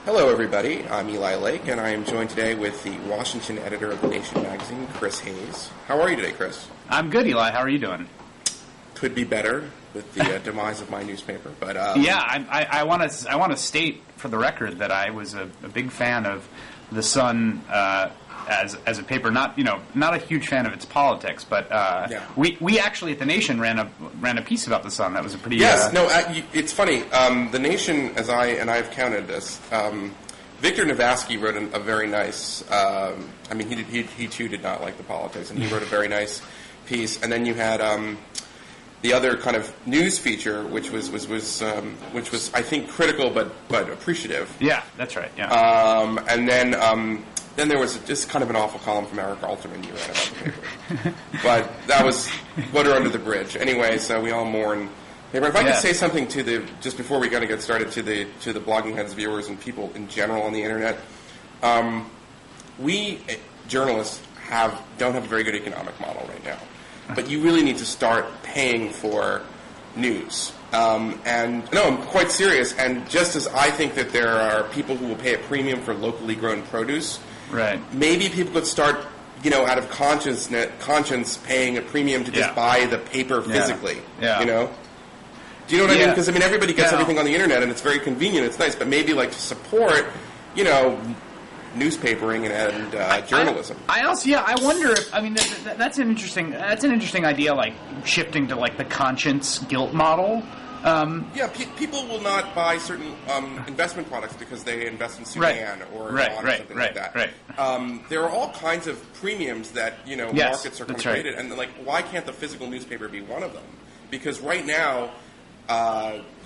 Hello, everybody. I'm Eli Lake, and I am joined today with the Washington editor of The Nation magazine, Chris Hayes. How are you today, Chris? I'm good, Eli. How are you doing? Could be better with the demise of my newspaper, but yeah, I want to state for the record that I was a big fan of The Sun as a paper. Not a huge fan of its politics, but we actually at The Nation ran a piece about The Sun. That was a pretty it's funny. The Nation, as I've counted this. Victor Navasky wrote a very nice. He too did not like the politics, and he wrote a very nice piece. And then you had the other kind of news feature, which was I think critical but appreciative. Yeah, that's right. Yeah. And then there was just kind of an awful column from Eric Alterman you read about the paper. But that was water under the bridge. Anyway, so we all mourn. If I could say something just before we get started to the Blogging Heads viewers and people in general on the internet, we journalists don't have a very good economic model right now, but you really need to start paying for news. And no, I'm quite serious. And just as I think that there are people who will pay a premium for locally grown produce, right? Maybe people could start, out of conscience, paying a premium to just buy the paper physically. Yeah. Do you know what I mean? Because everybody gets everything on the internet, and it's very convenient. It's nice, but maybe to support, newspapering and journalism. I wonder if that's an interesting idea, like shifting to the conscience guilt model. People will not buy certain investment products because they invest in Sudan or Iran or something like that. Right. There are all kinds of premiums that markets are created, and why can't the physical newspaper be one of them? Because right now.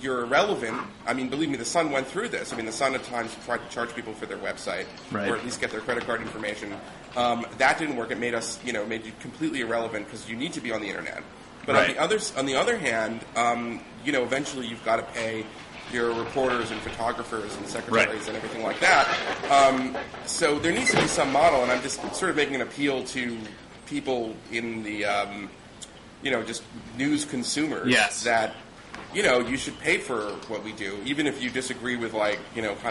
You're irrelevant. Believe me, the Sun went through this. The Sun at times tried to charge people for their website, or at least get their credit card information. That didn't work. It made us, made you completely irrelevant because you need to be on the internet. But on the other hand, eventually you've got to pay your reporters and photographers and secretaries and everything like that. So there needs to be some model, and I'm just sort of making an appeal to people in the, just news consumers that. You should pay for what we do, even if you disagree with, kind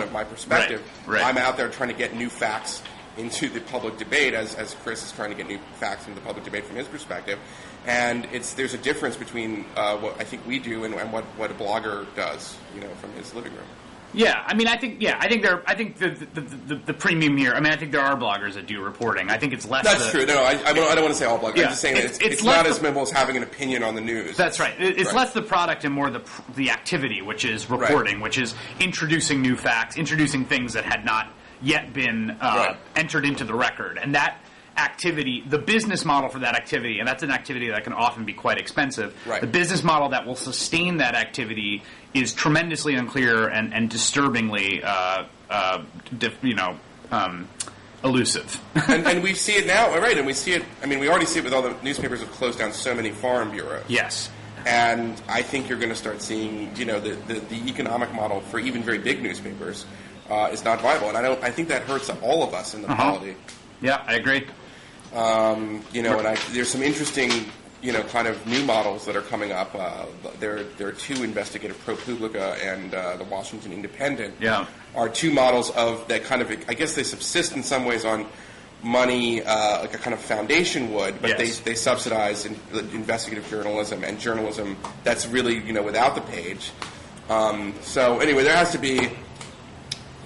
of my perspective. Right. I'm out there trying to get new facts into the public debate, as Chris is trying to get new facts into the public debate from his perspective. And there's a difference between what I think we do and what a blogger does, from his living room. Yeah, I think the premium here. I think there are bloggers that do reporting. I think it's less. That's true. No, I don't want to say all bloggers. I'm just saying that it's not as simple as having an opinion on the news. That's right. It's less the product and more the activity, which is reporting, which is introducing new facts, introducing things that had not yet been entered into the record, and that activity, the business model for that activity, and that's an activity that can often be quite expensive. Right. The business model that will sustain that activity is tremendously unclear and disturbingly, elusive. and we see it now, right? And we see it. We already see it with all the newspapers have closed down so many farm bureaus. Yes. And I think you're going to start seeing, the economic model for even very big newspapers is not viable, and I think that hurts all of us in the polity. Yeah, I agree. And there's some interesting, kind of new models that are coming up. There are two investigative, ProPublica and the Washington Independent. Yeah. Are two models of that kind of. I guess they subsist in some ways on money, like a kind of foundation would, but they subsidize investigative journalism and journalism that's really without the page. So anyway, there has to be.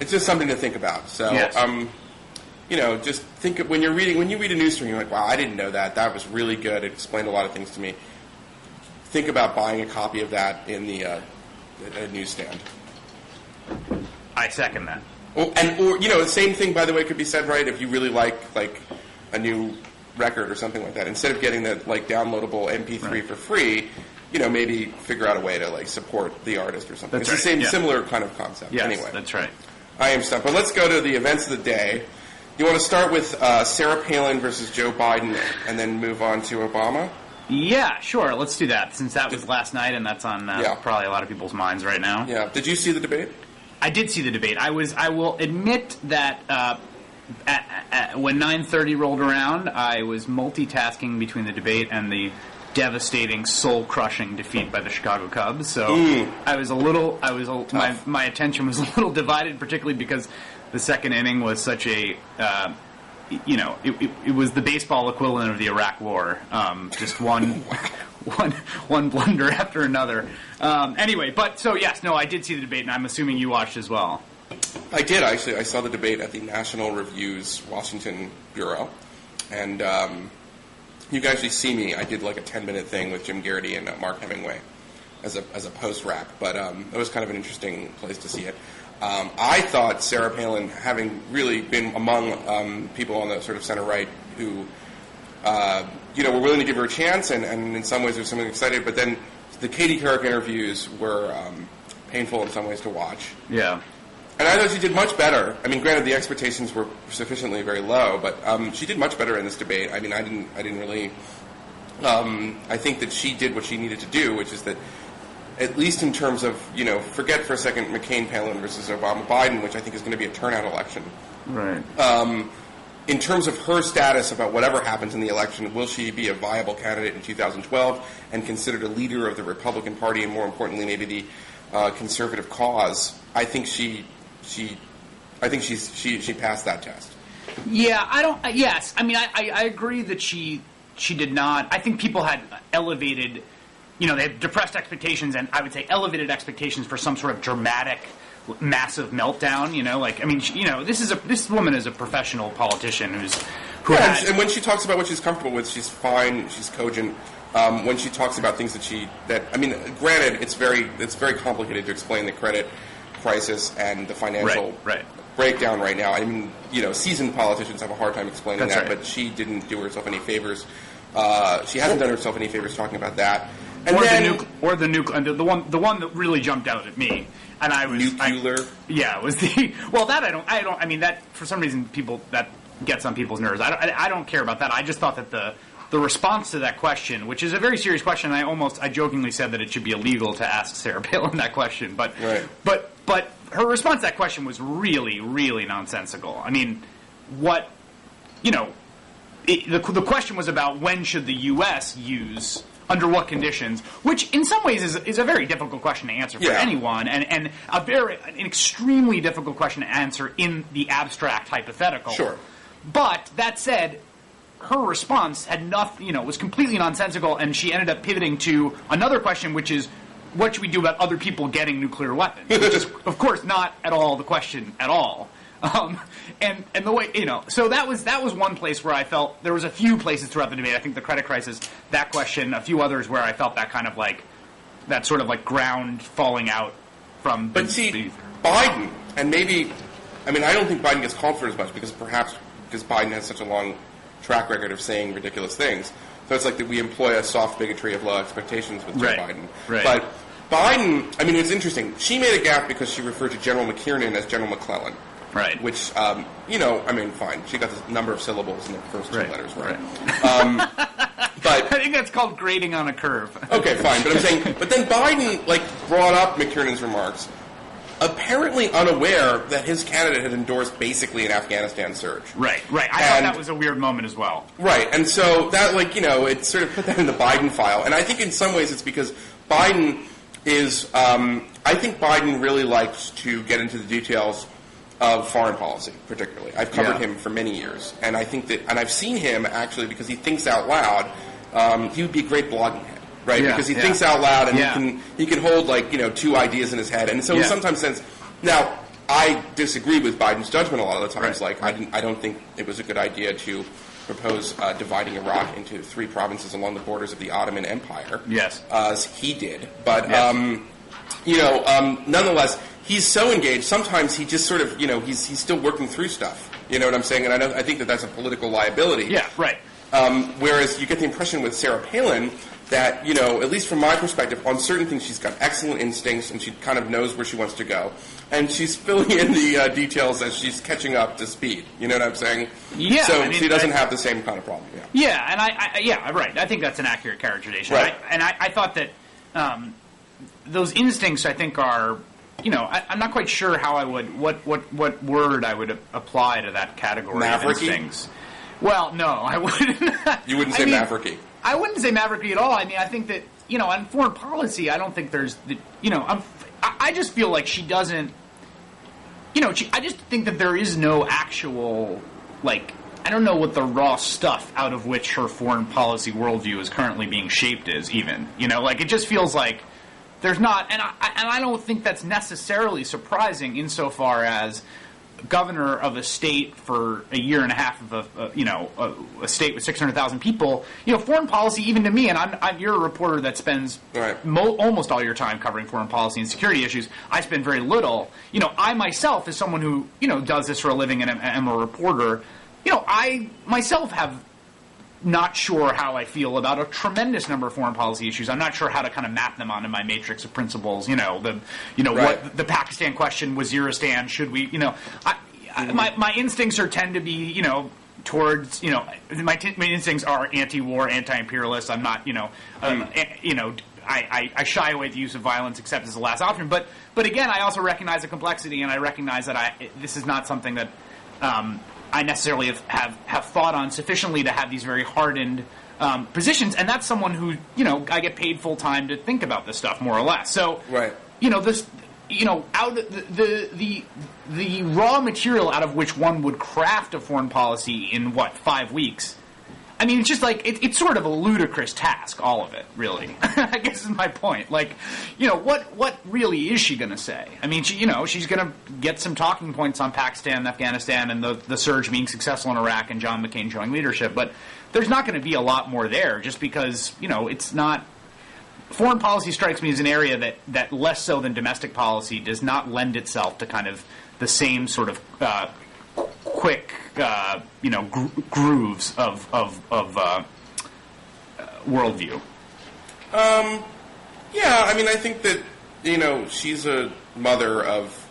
It's just something to think about. So. Yes. Just think of when you read a news story, you're like, wow, I didn't know that. That was really good. It explained a lot of things to me. Think about buying a copy of that in the newsstand. I second that. Or the same thing, by the way, could be said, right? If you really like a new record or something like that, instead of getting the downloadable MP3 for free, maybe figure out a way to support the artist or something. That's it's the same similar kind of concept. Yes, anyway, that's right. I am stumped. But let's go to the events of the day. You want to start with Sarah Palin versus Joe Biden and then move on to Obama? Yeah, sure. Let's do that, since that was last night and that's on probably a lot of people's minds right now. Yeah. Did you see the debate? I did see the debate. I will admit that when 9:30 rolled around, I was multitasking between the debate and the devastating, soul-crushing defeat by the Chicago Cubs. So my attention was a little divided, particularly because the second inning was such a, it was the baseball equivalent of the Iraq War. Just one blunder after another. Anyway, I did see the debate, and I'm assuming you watched as well. I did, actually. I saw the debate at the National Review's Washington Bureau, and you can actually see me. I did like a 10-minute thing with Jim Garrity and Mark Hemingway as a post-wrap, but it was kind of an interesting place to see it. I thought Sarah Palin, having really been among people on the sort of center-right who, were willing to give her a chance, and in some ways there's something excited, but then the Katie Couric interviews were painful in some ways to watch. Yeah. And I thought she did much better. I mean, granted, the expectations were sufficiently very low, but she did much better in this debate. I mean, I didn't really. I think that she did what she needed to do, which is that, at least in terms of, forget for a second McCain-Palin versus Obama-Biden, which I think is going to be a turnout election. Right. In terms of her status about whatever happens in the election, will she be a viable candidate in 2012 and considered a leader of the Republican Party and, more importantly, maybe the conservative cause? I think she passed that test. Yeah, yes. I mean, I agree that she did not. I think people had elevated, they had depressed expectations, and I would say elevated expectations for some sort of dramatic, massive meltdown. This woman is a professional politician and when she talks about what she's comfortable with, she's fine. She's cogent. When she talks about things granted, it's very complicated to explain the credit crisis and the financial breakdown right now. I mean, seasoned politicians have a hard time explaining that, but she didn't do herself any favors. She hasn't done herself any favors talking about that. And the one that really jumped out at me, and I was nuclear. Was that I mean that for some reason that gets on people's nerves. I don't care about that. I just thought that the response to that question, which is a very serious question, I jokingly said that it should be illegal to ask Sarah Palin that question, but her response to that question was really, really nonsensical. I mean, the question was about when should the U.S. use, under what conditions, which in some ways is a very difficult question to answer for anyone, and an extremely difficult question to answer in the abstract hypothetical. Sure. But that said, her response had was completely nonsensical, and she ended up pivoting to another question, which is, what should we do about other people getting nuclear weapons? Which is, of course, not at all the question at all. And the way, so that was one place where I felt there was a few places throughout the debate. I think the credit crisis, that question, a few others where I felt that kind of that sort of ground falling out from. But Biden, and maybe, I don't think Biden gets called for as much because Biden has such a long track record of saying ridiculous things. So it's like that we employ a soft bigotry of low expectations with Joe Biden. Right. But Biden, it's interesting. She made a gaffe because she referred to General McKiernan as General McClellan. Right. Which, fine. She got the number of syllables in the first two letters right. But I think that's called grading on a curve. Okay, fine. But I'm saying, but then Biden, brought up McKiernan's remarks, apparently unaware that his candidate had endorsed basically an Afghanistan surge. Right. I thought that was a weird moment as well. Right. And so that, it sort of put that in the Biden file. And I think in some ways it's because Biden is, I think Biden really likes to get into the details of foreign policy, particularly. I've covered him for many years. And I think that, and I've seen him actually because he thinks out loud, he would be a great blogging head. Right, because he thinks out loud, and he can hold two ideas in his head, and so in some sense. Now, I disagree with Biden's judgment a lot of the times. I don't think it was a good idea to propose dividing Iraq into 3 provinces along the borders of the Ottoman Empire. Yes, as he did, but nonetheless, he's so engaged. Sometimes he just sort of he's still working through stuff. You know what I'm saying? And I think that that's a political liability. Yeah, right. Whereas you get the impression with Sarah Palin that, at least from my perspective, on certain things she's got excellent instincts and she kind of knows where she wants to go. And she's filling in the details as she's catching up to speed. You know what I'm saying? Yeah. So she doesn't have the same kind of problem. Yeah, and right. I think that's an accurate characterization. Right. I thought that those instincts, I think, are, I'm not quite sure how I would, what word I would apply to that category of instincts. Well, no, I wouldn't. You wouldn't say mavericky. I wouldn't say mavericky at all. I mean, I think that, on foreign policy, I don't think there's, I just feel like she doesn't, I just think that there is no actual, I don't know what the raw stuff out of which her foreign policy worldview is currently being shaped is, even. It just feels like there's not, and I don't think that's necessarily surprising insofar as governor of a state for a year and a half of a state with 600,000 people. Foreign policy, even to me, and you're a reporter that spends almost all your time covering foreign policy and security issues. I spend very little. I myself, as someone who does this for a living and am a reporter, I myself have not sure how I feel about a tremendous number of foreign policy issues. I'm not sure how to kind of map them onto my matrix of principles. What the Pakistan question, Waziristan, should we? My instincts tend to be towards my instincts are anti-war, anti-imperialist. I'm not I shy away the use of violence except as the last option. But again, I also recognize the complexity, and I recognize that this is not something that I necessarily have thought on sufficiently to have these very hardened positions, and that's someone who I get paid full time to think about this stuff more or less. So this out the raw material out of which one would craft a foreign policy in 5 weeks. I mean, it's just it's sort of a ludicrous task, all of it, really. I guess is my point. What really is she going to say? I mean, she's going to get some talking points on Pakistan and Afghanistan and the surge being successful in Iraq and John McCain showing leadership, but there's not going to be a lot more there just because, it's not... Foreign policy strikes me as an area that less so than domestic policy does not lend itself to kind of the same sort of quick, grooves of worldview. Yeah, I mean, I think that she's a mother of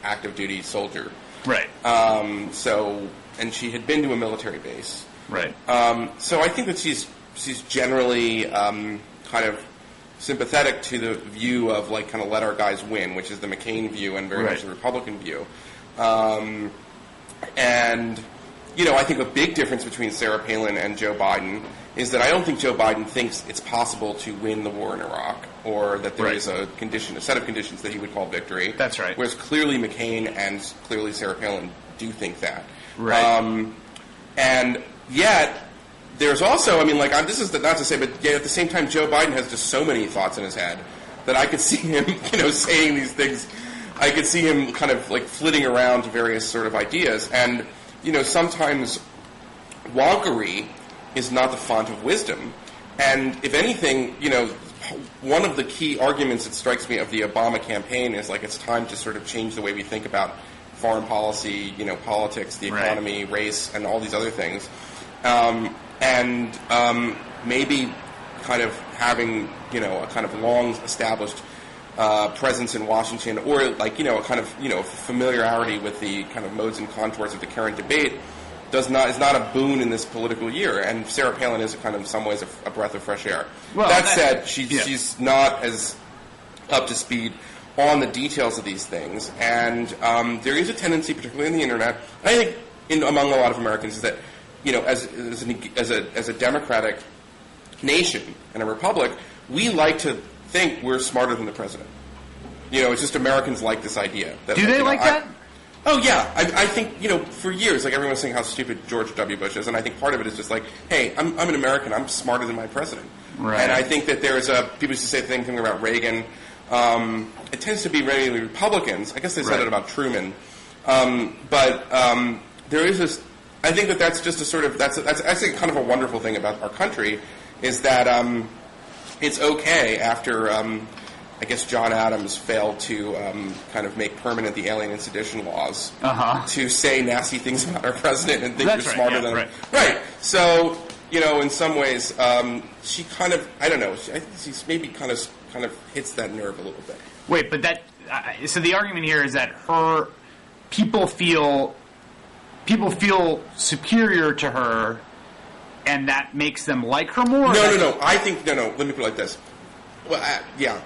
active duty soldier, right? And she had been to a military base, right? So I think that she's generally kind of sympathetic to the view of kind of let our guys win, which is the McCain view and very much the Republican view. And I think a big difference between Sarah Palin and Joe Biden is that I don't think Joe Biden thinks it's possible to win the war in Iraq, or that there is a set of conditions that he would call victory. That's right. Whereas clearly McCain and clearly Sarah Palin do think that. Right. And yet, there's also, I mean, this is not to say, but yet at the same time, Joe Biden has just so many thoughts in his head that I could see him, saying these things. I could see him kind of flitting around to various sort of ideas. And, sometimes wonkery is not the font of wisdom. And if anything, one of the key arguments that strikes me of the Obama campaign is it's time to sort of change the way we think about foreign policy, politics, the economy, race, and all these other things. And maybe kind of having, a kind of long established presence in Washington, or a kind of familiarity with the kind of modes and contours of the current debate is not a boon in this political year. And Sarah Palin is kind of in some ways a breath of fresh air. Well, that said, she's not as up to speed on the details of these things, and there is a tendency, particularly in the internet, I think among a lot of Americans, is that as a democratic nation and a republic, we like to think we're smarter than the president. It's just Americans like this idea. That, do they that? Oh, yeah. I think, for years, everyone was saying how stupid George W. Bush is, and I think part of it is just hey, I'm an American. I'm smarter than my president. Right. And I think that there's people used to say the same thing about Reagan. It tends to be mainly Republicans. I guess they said it about Truman. But there is this... I think that's just a sort of... That's actually kind of a wonderful thing about our country, is that it's okay after... I guess John Adams failed to kind of make permanent the alien and sedition laws to say nasty things about our president and think you're smarter than him. Right. So, in some ways, she kind of, I don't know, she's maybe kind of hits that nerve a little bit. Wait, but that, so the argument here is that people feel superior to her, and that makes them like her more? No. I think, no, let me put it like this. Well,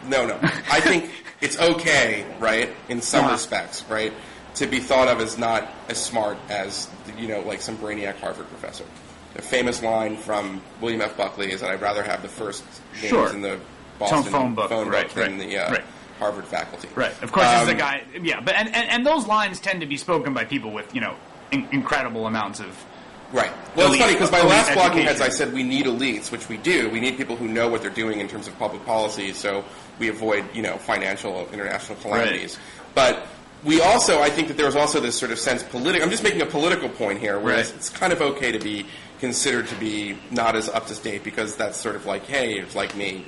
no. I think it's okay, right, in some respects, right, to be thought of as not as smart as, some brainiac Harvard professor. the famous line from William F. Buckley is that I'd rather have the first names in the Boston phone book than the Harvard faculty. Right. Of course, this is a guy. Yeah, but and those lines tend to be spoken by people with incredible amounts of. Right. Well, it's funny because my last blogging heads, I said we need elites, which we do. We need people who know what they're doing in terms of public policy, so we avoid, financial international calamities. Right. But we also, I think that there's also this sort of sense I'm just making a political point here, whereas it's kind of okay to be considered to be not as up to date because that's sort of like, hey, it's like me,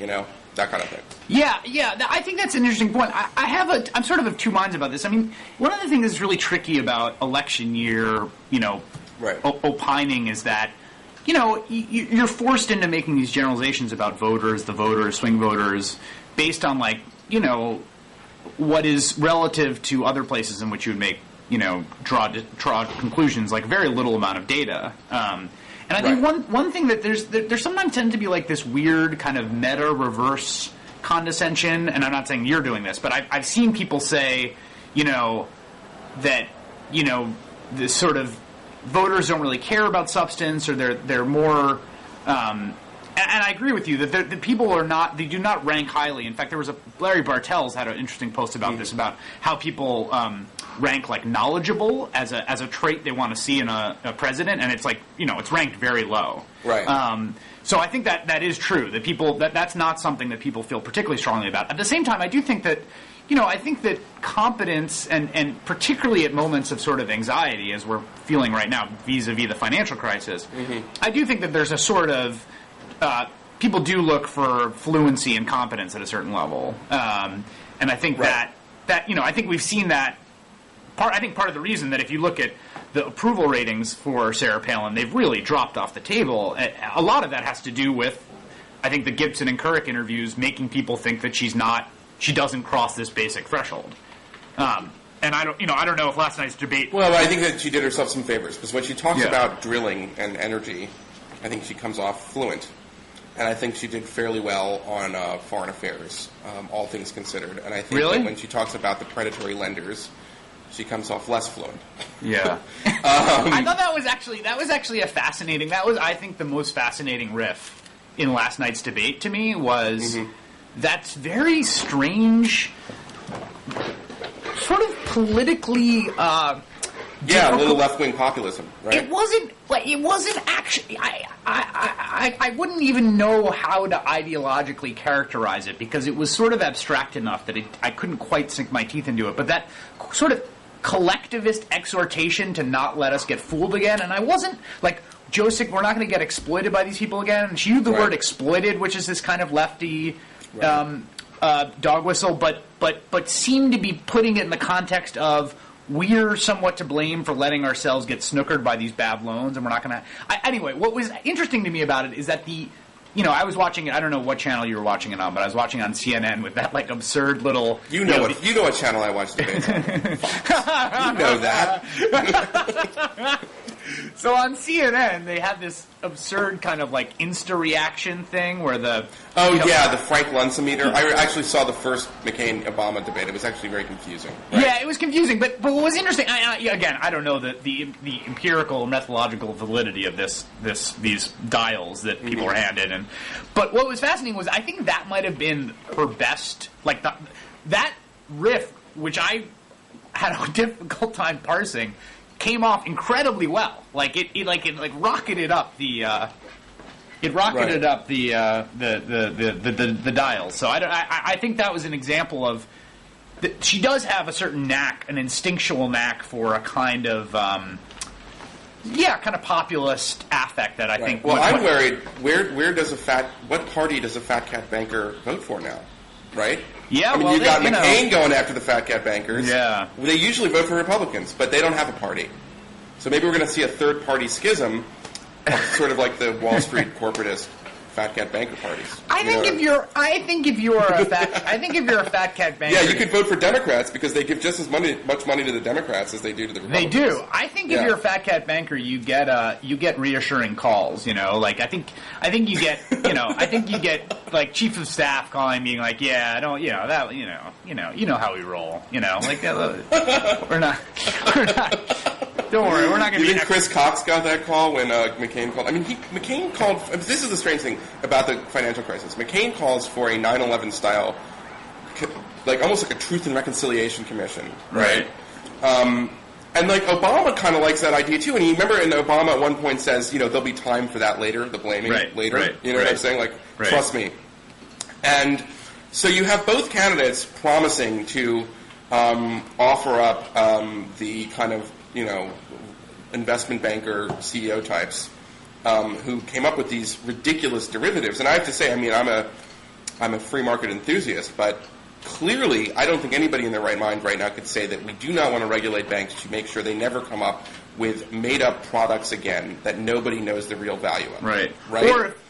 that kind of thing. Yeah. I think that's an interesting point. I'm sort of of two minds about this. I mean, one of the things that's really tricky about election year, opining is that, you're forced into making these generalizations about the voters, swing voters, based on what is relative to other places in which you would make, draw conclusions, like very little amount of data. And I think one thing that there sometimes tends to be like this weird kind of meta reverse condescension, and I'm not saying you're doing this, but I've seen people say, that, this sort of voters don't really care about substance, or they're more, and I agree with you that the people they do not rank highly. In fact, Larry Bartels had an interesting post about this, about how people rank like knowledgeable as a trait they want to see in a president, and it's like, it's ranked very low. Right. So I think that is true, that people, that's not something that people feel particularly strongly about. At the same time, I do think that, I think that competence, and particularly at moments of sort of anxiety, as we're feeling right now vis-a-vis the financial crisis, I do think that there's a sort of, people do look for fluency and competence at a certain level. And I think that I think we've seen that. I think part of the reason that if you look at the approval ratings for Sarah Palin, they've really dropped off the table. A lot of that has to do with, I think, the Gibson and Couric interviews making people think that she doesn't cross this basic threshold. And I don't know if last night's debate. Well, I think that she did herself some favors, because when she talks about drilling and energy, I think she comes off fluent. And I think she did fairly well on foreign affairs, all things considered. And I think that when she talks about the predatory lenders, she comes off less fluent. Yeah. I thought that was actually a fascinating. That was, I think, the most fascinating riff in last night's debate to me was that's very strange, sort of politically. A little left-wing populism, right? It wasn't actually. I wouldn't even know how to ideologically characterize it, because it was sort of abstract enough that I couldn't quite sink my teeth into it. But that sort of collectivist exhortation to not let us get fooled again, and I wasn't like, Joseph, we're not going to get exploited by these people again. And she used the word exploited, which is this kind of lefty dog whistle, but seemed to be putting it in the context of, we're somewhat to blame for letting ourselves get snookered by these bad loans, and we're not going to... Anyway, what was interesting to me about it is that I was watching it, I don't know what channel you were watching it on, but I was watching on CNN with that, like, absurd little... You know what channel I watch debates on. You know that. So on CNN, they had this absurd kind of like insta-reaction thing where the... the Frank Lunsameter. I actually saw the first McCain-Obama debate. It was actually very confusing. Right? Yeah, it was confusing. But what was interesting, again, I don't know the empirical methodological validity of these dials that people were handed. But what was fascinating was, I think that might have been her best, like that riff, which I had a difficult time parsing, came off incredibly well. Like it rocketed up the the dials. So I think that was an example of that she does have a certain knack, an instinctual knack for a kind of kind of populist affect that I think. Well, I'm worried. What party does a fat cat banker vote for now? Right? Yeah, you've got McCain going after the fat cat bankers. Yeah. They usually vote for Republicans, but they don't have a party. So maybe we're going to see a third-party schism, sort of like the Wall Street corporatist fat cat banker parties. I think if you're a fat cat banker, yeah, you could vote for Democrats because they give just as much money to the Democrats as they do to the Republicans. They do. I think if you're a fat cat banker, you get reassuring calls. Like I think you get like chief of staff calling, being like, yeah, I don't, that, you know how we roll, like we're not. Don't worry, we're not going to be... You think Chris Cox got that call when McCain called? I mean, McCain called... This is the strange thing about the financial crisis. McCain calls for a 9/11 style, like almost like a Truth and Reconciliation Commission, right? And like Obama kind of likes that idea too. And you remember, and Obama at one point says, there'll be time for that later, the blaming later. You know what I'm saying? Like, trust me. And so you have both candidates promising to offer up the kind of, investment banker CEO types who came up with these ridiculous derivatives. And I have to say, I mean, I'm a free market enthusiast, but clearly I don't think anybody in their right mind right now could say that we do not want to regulate banks to make sure they never come up with made-up products again that nobody knows the real value of. Right.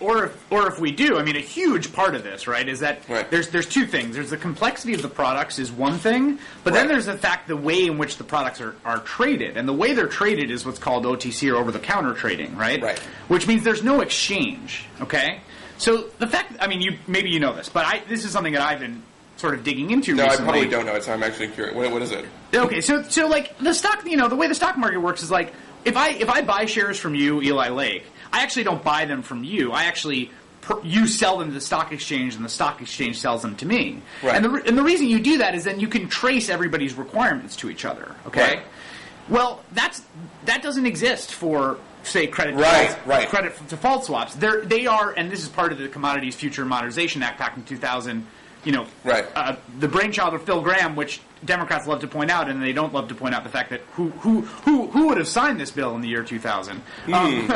Or if we do, I mean, a huge part of this, right, is that there's two things. There's the complexity of the products is one thing, but then there's the way in which the products are traded. And the way they're traded is what's called OTC, or over-the-counter trading, right? Right. Which means there's no exchange, okay? So the fact, I mean, maybe you know this, but this is something that I've been sort of digging into recently. No, I probably don't know it, so I'm actually curious. What is it? Okay, so like the stock, the way the stock market works is like if I buy shares from you, Eli Lake, I actually don't buy them from you. I actually you sell them to the stock exchange, and the stock exchange sells them to me. Right. And the reason you do that is then you can trace everybody's requirements to each other. Okay. Right. Well, that doesn't exist for, say, credit default swaps. They are, and this is part of the Commodities Future Modernization Act back in 2000. The brainchild of Phil Gramm, which Democrats love to point out, and they don't love to point out the fact that who would have signed this bill in the year 2000? Right.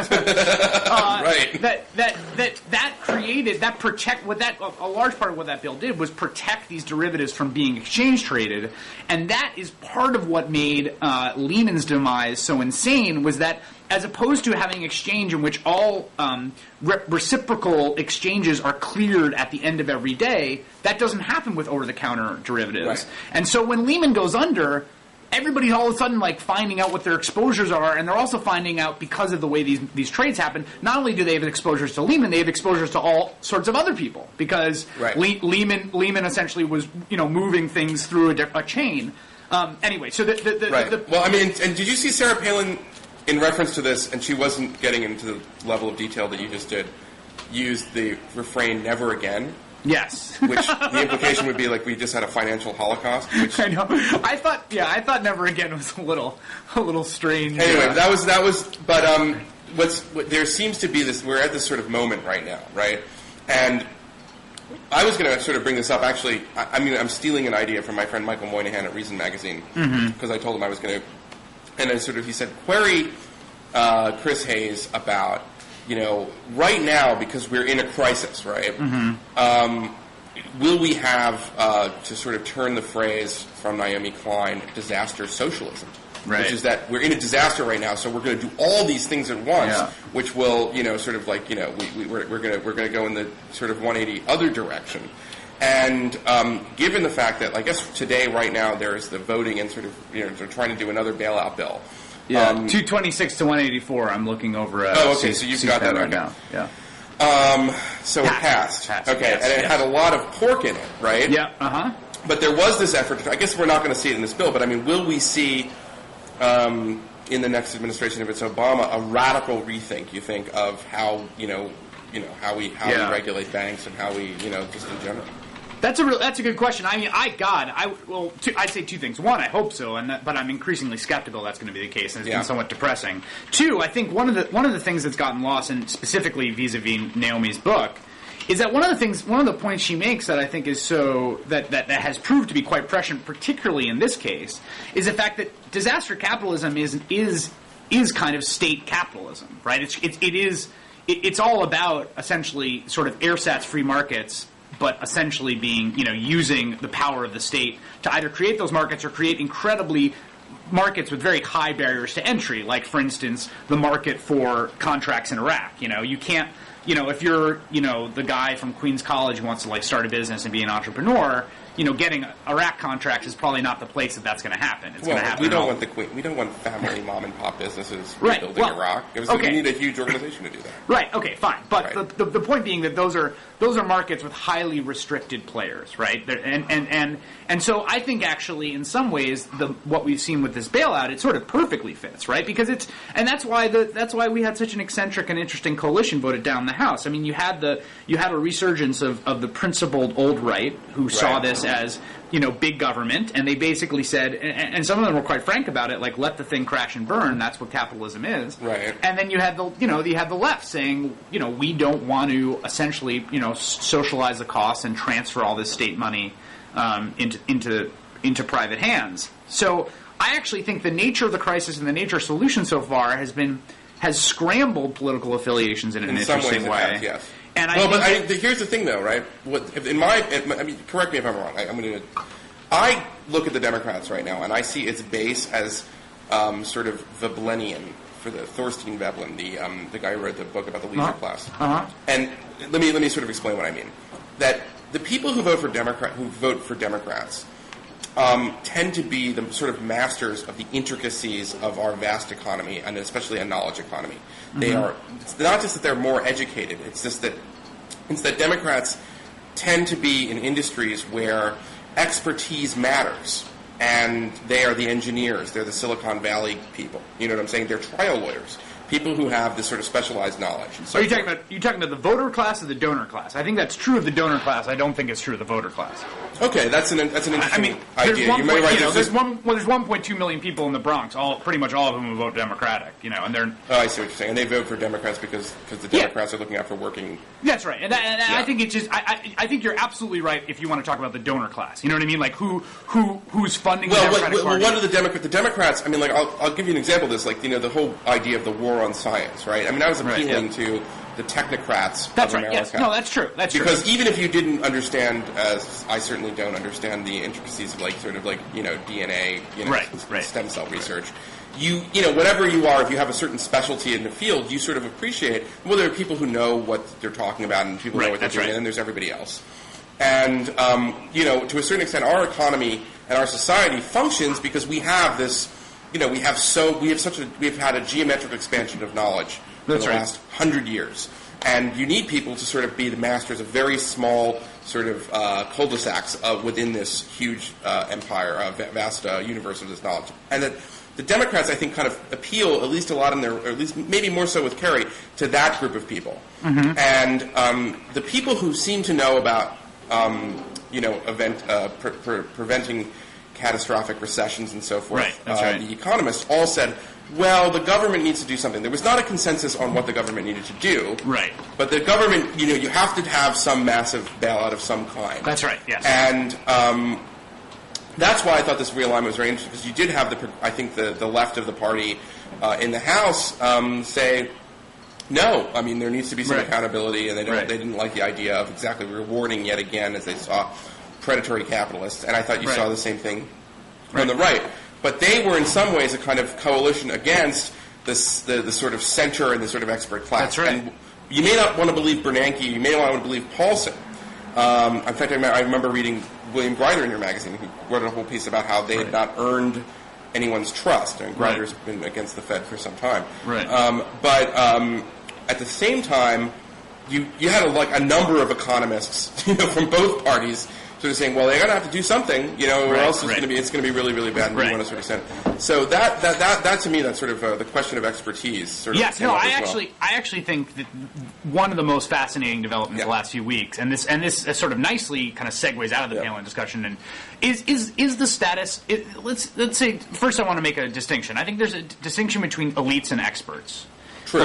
That created a large part of what that bill did was protect these derivatives from being exchange traded, and that is part of what made Lehman's demise so insane. Was that as opposed to having exchange in which all reciprocal exchanges are cleared at the end of every day, that doesn't happen with over-the-counter derivatives. Right. And so when Lehman goes under, everybody's all of a sudden like finding out what their exposures are, and they're also finding out, because of the way these trades happen, not only do they have exposures to Lehman, they have exposures to all sorts of other people, because Lehman essentially was moving things through a chain. Anyway, so well, I mean, and did you see Sarah Palin, in reference to this, and she wasn't getting into the level of detail that you just did, used the refrain "never again"? Yes. Which the implication would be like we just had a financial holocaust. Which, I know. I thought "never again" was a little strange. Anyway, that was. But there seems to be this. We're at this sort of moment right now, right? And I was going to sort of bring this up. Actually, I'm stealing an idea from my friend Michael Moynihan at Reason Magazine, because I told him I was going to. And then he said, query Chris Hayes about, right now, because we're in a crisis, right? Will we have, to sort of turn the phrase from Naomi Klein, disaster socialism? Right. Which is that we're in a disaster right now, so we're going to do all these things at once, which will, sort of like, we're going to go in the sort of 180 other direction. And given the fact that, I guess today, right now, there is the voting and sort of, they're trying to do another bailout bill. Yeah, 226 to 184. I'm looking over. Okay, so you've got that right now. Yeah. So it passed. Okay, yes, and it had a lot of pork in it, right? Yeah. But there was this effort. I guess we're not going to see it in this bill, but I mean, will we see in the next administration, if it's Obama, a radical rethink? You think of how how we regulate banks and how we just in general. That's a good question. I mean, I'd say two things. One, I hope so, but I'm increasingly skeptical that's going to be the case, and it's been somewhat depressing. Two, I think one of the things that's gotten lost, and specifically vis-a-vis Naomi's book, is that one of the points she makes that I think is that has proved to be quite prescient, particularly in this case, is the fact that disaster capitalism is kind of state capitalism, right? It's all about essentially sort of ersatz free markets, but essentially being, using the power of the state to either create those markets or create incredibly markets with very high barriers to entry. Like, for instance, the market for contracts in Iraq. You can't, if you're, the guy from Queens College who wants to start a business and be an entrepreneur, getting Iraq contracts is probably not the place that's going to happen. It's going to happen. We don't want family mom and pop businesses right. rebuilding Iraq. We need a huge organization to do that. Right. Okay. Fine. But the point being that those are markets with highly restricted players, right? And so I think actually in some ways what we've seen with this bailout, it sort of perfectly fits, right? Because that's why we had such an eccentric and interesting coalition voted down the House. I mean, you had a resurgence of the principled old right who saw this as big government, and they basically said, and some of them were quite frank about it, like let the thing crash and burn. That's what capitalism is. Right. And then you had the left saying, we don't want to essentially socialize the costs and transfer all this state money into private hands. So I actually think the nature of the crisis and the nature of solution so far has scrambled political affiliations in an interesting way. Yes. And here's the thing, though, right? Correct me if I'm wrong. I look at the Democrats right now, and I see its base as sort of Veblennian for the Thorstein Veblen, the guy who wrote the book about the leisure class. And let me sort of explain what I mean. That the people who vote for Democrats tend to be the sort of masters of the intricacies of our vast economy, and especially a knowledge economy. They are. It's not just that they're more educated. It's just that Democrats tend to be in industries where expertise matters, and they are the engineers. They're the Silicon Valley people. You know what I'm saying? They're trial lawyers. People who have this sort of specialized knowledge. So are you talking about the voter class or the donor class? I think that's true of the donor class. I don't think it's true of the voter class. Okay, that's an interesting idea. There's 1.2 million people in the Bronx, pretty much all of whom vote Democratic, and they're. Oh, I see what you're saying. And they vote for Democrats because the Democrats are looking out for working. That's right, and I think it's just. I think you're absolutely right if you want to talk about the donor class. You know what I mean? Like who's funding the Democratic Party? What are the Democrats? I mean, like I'll give you an example of this. Like the whole idea of the war on science, right? I mean, I was appealing to the technocrats of America. Yes. No, that's true. Because even if you didn't understand, as I certainly don't understand the intricacies of DNA, stem cell research, whatever you are, if you have a certain specialty in the field, you sort of appreciate. Well, there are people who know what they're talking about, and people know what they're doing, and then there's everybody else. And to a certain extent, our economy and our society functions because we have this. We've had a geometric expansion of knowledge for the last 100 years. And you need people to sort of be the masters of very small sort of cul-de-sacs within this huge empire, vast universe of this knowledge. And that the Democrats, I think, kind of appeal, at least a lot or at least maybe more so with Kerry, to that group of people. Mm-hmm. And the people who seem to know about, preventing catastrophic recessions and so forth, the economists all said, well, the government needs to do something. There was not a consensus on what the government needed to do. Right. But the government, you have to have some massive bailout of some kind. That's right, yes. And that's why I thought this realignment was very interesting, because you did have, the left of the party in the House say, no, I mean, there needs to be some accountability, and they didn't like the idea of exactly rewarding yet again, as they saw, predatory capitalists. And I thought you saw the same thing on the right. But they were in some ways a kind of coalition against the sort of center and the sort of expert class. That's right. And you may not want to believe Bernanke, you may not want to believe Paulson. In fact, I remember reading William Grider in your magazine, who wrote a whole piece about how they had not earned anyone's trust. And Grider's been against the Fed for some time. Right. But at the same time, you had a number of economists, from both parties, sort of saying, well, they're going to have to do something, or else it's going to be really, really bad. And we want to sort of send. So that to me, that's sort of the question of expertise. I actually think that one of the most fascinating developments the last few weeks, and this sort of nicely kind of segues out of the Palin discussion, and is the status. Let's say first, I want to make a distinction. I think there's a distinction between elites and experts. True.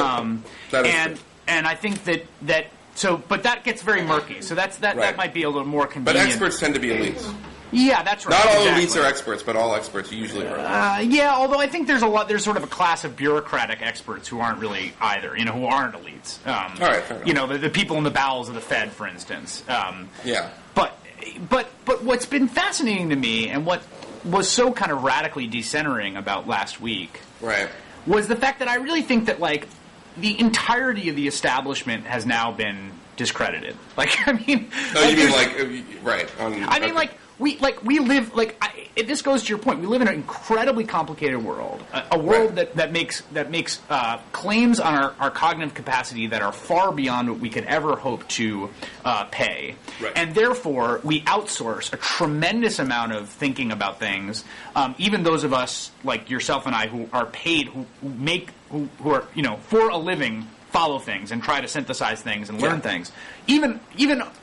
That is true. And I think that. So, but that gets very murky. So that might be a little more convenient. But experts tend to be elites. Yeah, that's right. Not all elites are experts, but all experts usually are elites. Although I think there's sort of a class of bureaucratic experts who aren't really either, who aren't elites. All right, fair enough. The people in the bowels of the Fed, for instance. But what's been fascinating to me, and what was so kind of radically decentering about last week, was the fact that I really think that, the entirety of the establishment has now been discredited. we live this goes to your point. We live in an incredibly complicated world, a world that makes claims on our cognitive capacity that are far beyond what we could ever hope to pay, and therefore we outsource a tremendous amount of thinking about things. Even those of us like yourself and I who are paid, who are for a living, follow things and try to synthesize things and learn things. Even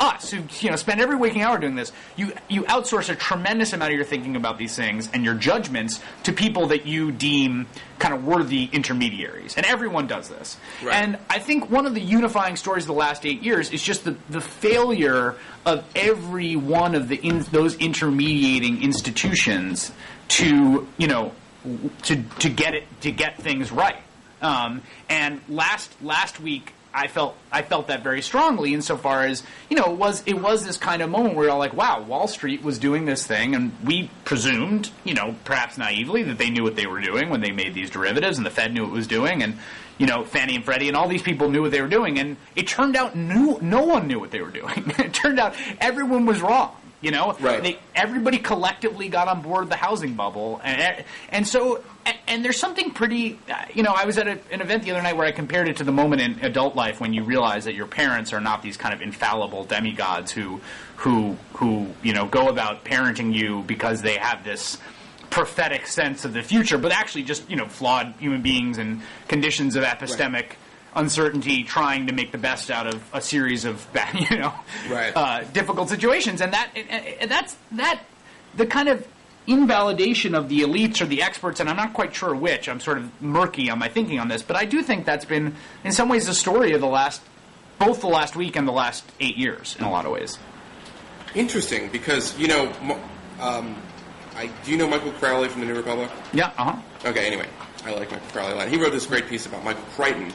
us who spend every waking hour doing this, you outsource a tremendous amount of your thinking about these things and your judgments to people that you deem kind of worthy intermediaries. And everyone does this. Right. And I think one of the unifying stories of the last 8 years is just the failure of every one of those intermediating institutions to get things right. And last week I felt that very strongly insofar as it was this kind of moment where you're all like, wow, Wall Street was doing this thing, and we presumed, perhaps naively, that they knew what they were doing when they made these derivatives, and the Fed knew what it was doing, and Fannie and Freddie and all these people knew what they were doing, and it turned out no one knew what they were doing. It turned out everyone was wrong. Everybody collectively got on board the housing bubble, and so there's something pretty. I was at an event the other night where I compared it to the moment in adult life when you realize that your parents are not these kind of infallible demigods who go about parenting you because they have this prophetic sense of the future, but actually just flawed human beings in conditions of epistemic uncertainty, trying to make the best out of a series of difficult situations, and that's the kind of invalidation of the elites or the experts, and I'm not quite sure which. I'm sort of murky on my thinking on this, but I do think that's been in some ways the story of both the last week and the last 8 years in a lot of ways. Interesting, because do you know Michael Crowley from the New Republic? Yeah. Okay. Anyway, I like Michael Crowley a lot. He wrote this great piece about Michael Crichton.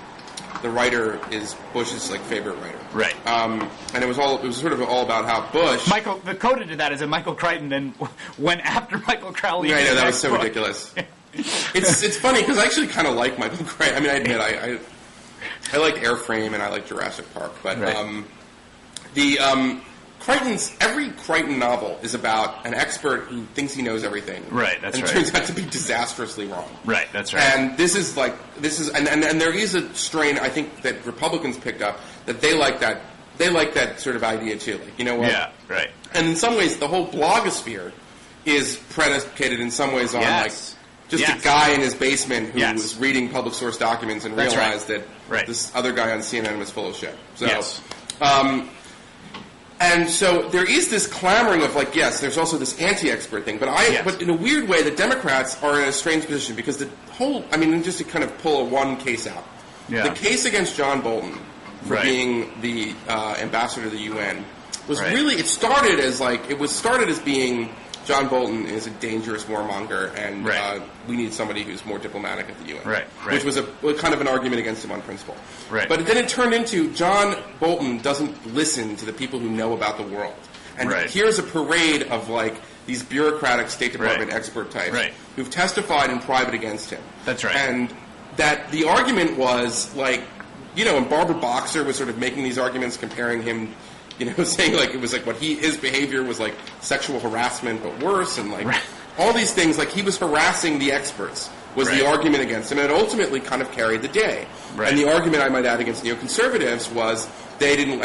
The writer is Bush's favorite writer, right? And it was sort of all about how Bush. The coda to that is that Michael Crichton then went after Michael Crowley. I know, that was so ridiculous. It's funny because I actually kind of like Michael Crichton. I mean, I admit I like Airframe and I like Jurassic Park, but every Crichton novel is about an expert who thinks he knows everything. Right, that's and right. And turns out to be disastrously wrong. Right, that's right. And and there is a strain, I think, that Republicans picked up, that they like that sort of idea too. Yeah, right. And in some ways, the whole blogosphere is predicated in some ways on a guy in his basement who was reading public source documents and realized that this other guy on CNN was full of shit. So, and so there is this clamoring of there's also this anti-expert thing, but in a weird way, the Democrats are in a strange position because the whole, just to kind of pull one case out, the case against John Bolton for being the ambassador to the UN was really, it started as being John Bolton is a dangerous warmonger, and we need somebody who's more diplomatic at the UN, which was a kind of an argument against him on principle. Right. But then it turned into John Bolton doesn't listen to the people who know about the world. And here's a parade of these bureaucratic State Department expert types who've testified in private against him. That's right. And that the argument was and Barbara Boxer was sort of making these arguments comparing him, saying it was his behavior was sexual harassment but worse, and all these things, he was harassing the experts was the argument against him, and it ultimately kind of carried the day. Right. And the argument, I might add, against neoconservatives was they didn't,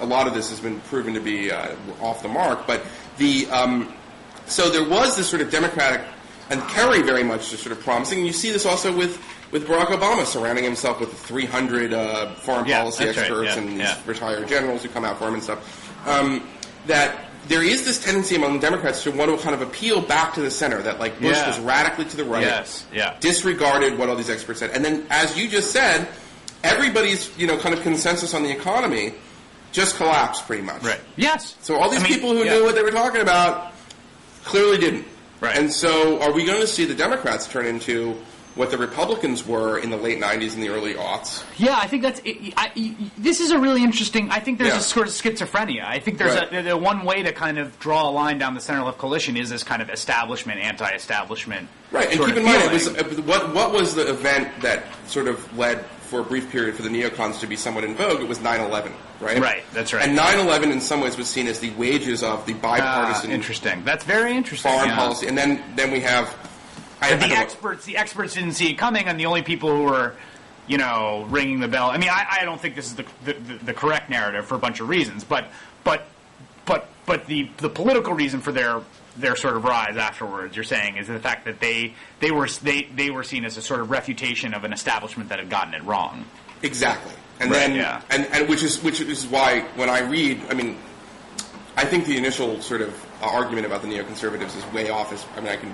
a lot of this has been proven to be off the mark, but so there was this sort of Democratic, and Kerry very much just sort of promising, and you see this also with Barack Obama surrounding himself with 300 foreign policy experts and these retired generals who come out for him and stuff, that there is this tendency among Democrats to want to kind of appeal back to the center, that Bush was radically to the right, disregarded what all these experts said. And then, as you just said, everybody's kind of consensus on the economy just collapsed pretty much. Right. Yes. So all these people who knew what they were talking about clearly didn't. Right. And so are we going to see the Democrats turn into what the Republicans were in the late 90s and the early aughts? Yeah, I think that's this is a really interesting, I think there's a sort of schizophrenia. I think there's the one way to kind of draw a line down the center-left coalition is this kind of establishment, anti-establishment. Right, and keep in mind, what was the event that sort of led for a brief period for the neocons to be somewhat in vogue, it was 9/11, right? Right, that's right. And 9/11 in some ways was seen as the wages of the bipartisan interesting. That's very interesting. Foreign policy. And then we have... The experts didn't see it coming, and the only people who were, ringing the bell... I mean, I don't think this is the correct narrative for a bunch of reasons, but the political reason for their sort of rise afterwards, you're saying, is the fact that they were seen as a sort of refutation of an establishment that had gotten it wrong. Exactly, and which is why when I read, I mean, I think the initial sort of argument about the neoconservatives is way off.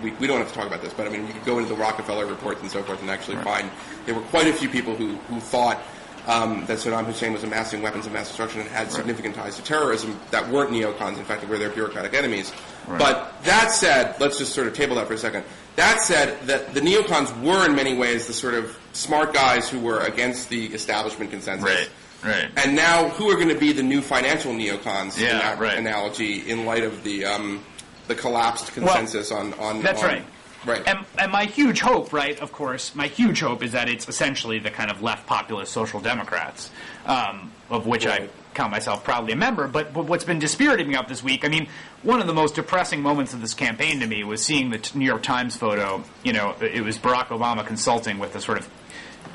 We don't have to talk about this, but I mean, you could go into the Rockefeller reports and so forth and actually find there were quite a few people who thought that Saddam Hussein was amassing weapons of mass destruction and had significant ties to terrorism that weren't neocons. In fact, they were their bureaucratic enemies. Right. But that said, let's just sort of table that for a second. That said, that the neocons were in many ways the sort of smart guys who were against the establishment consensus. Right. And now, who are going to be the new financial neocons in that analogy in light of the collapsed consensus on that's right. Right. And my huge hope, right, of course, is that it's essentially the kind of left populist social democrats, of which I count myself proudly a member. But what's been dispiriting me up this week, I mean, one of the most depressing moments of this campaign to me was seeing the New York Times photo. It was Barack Obama consulting with a sort of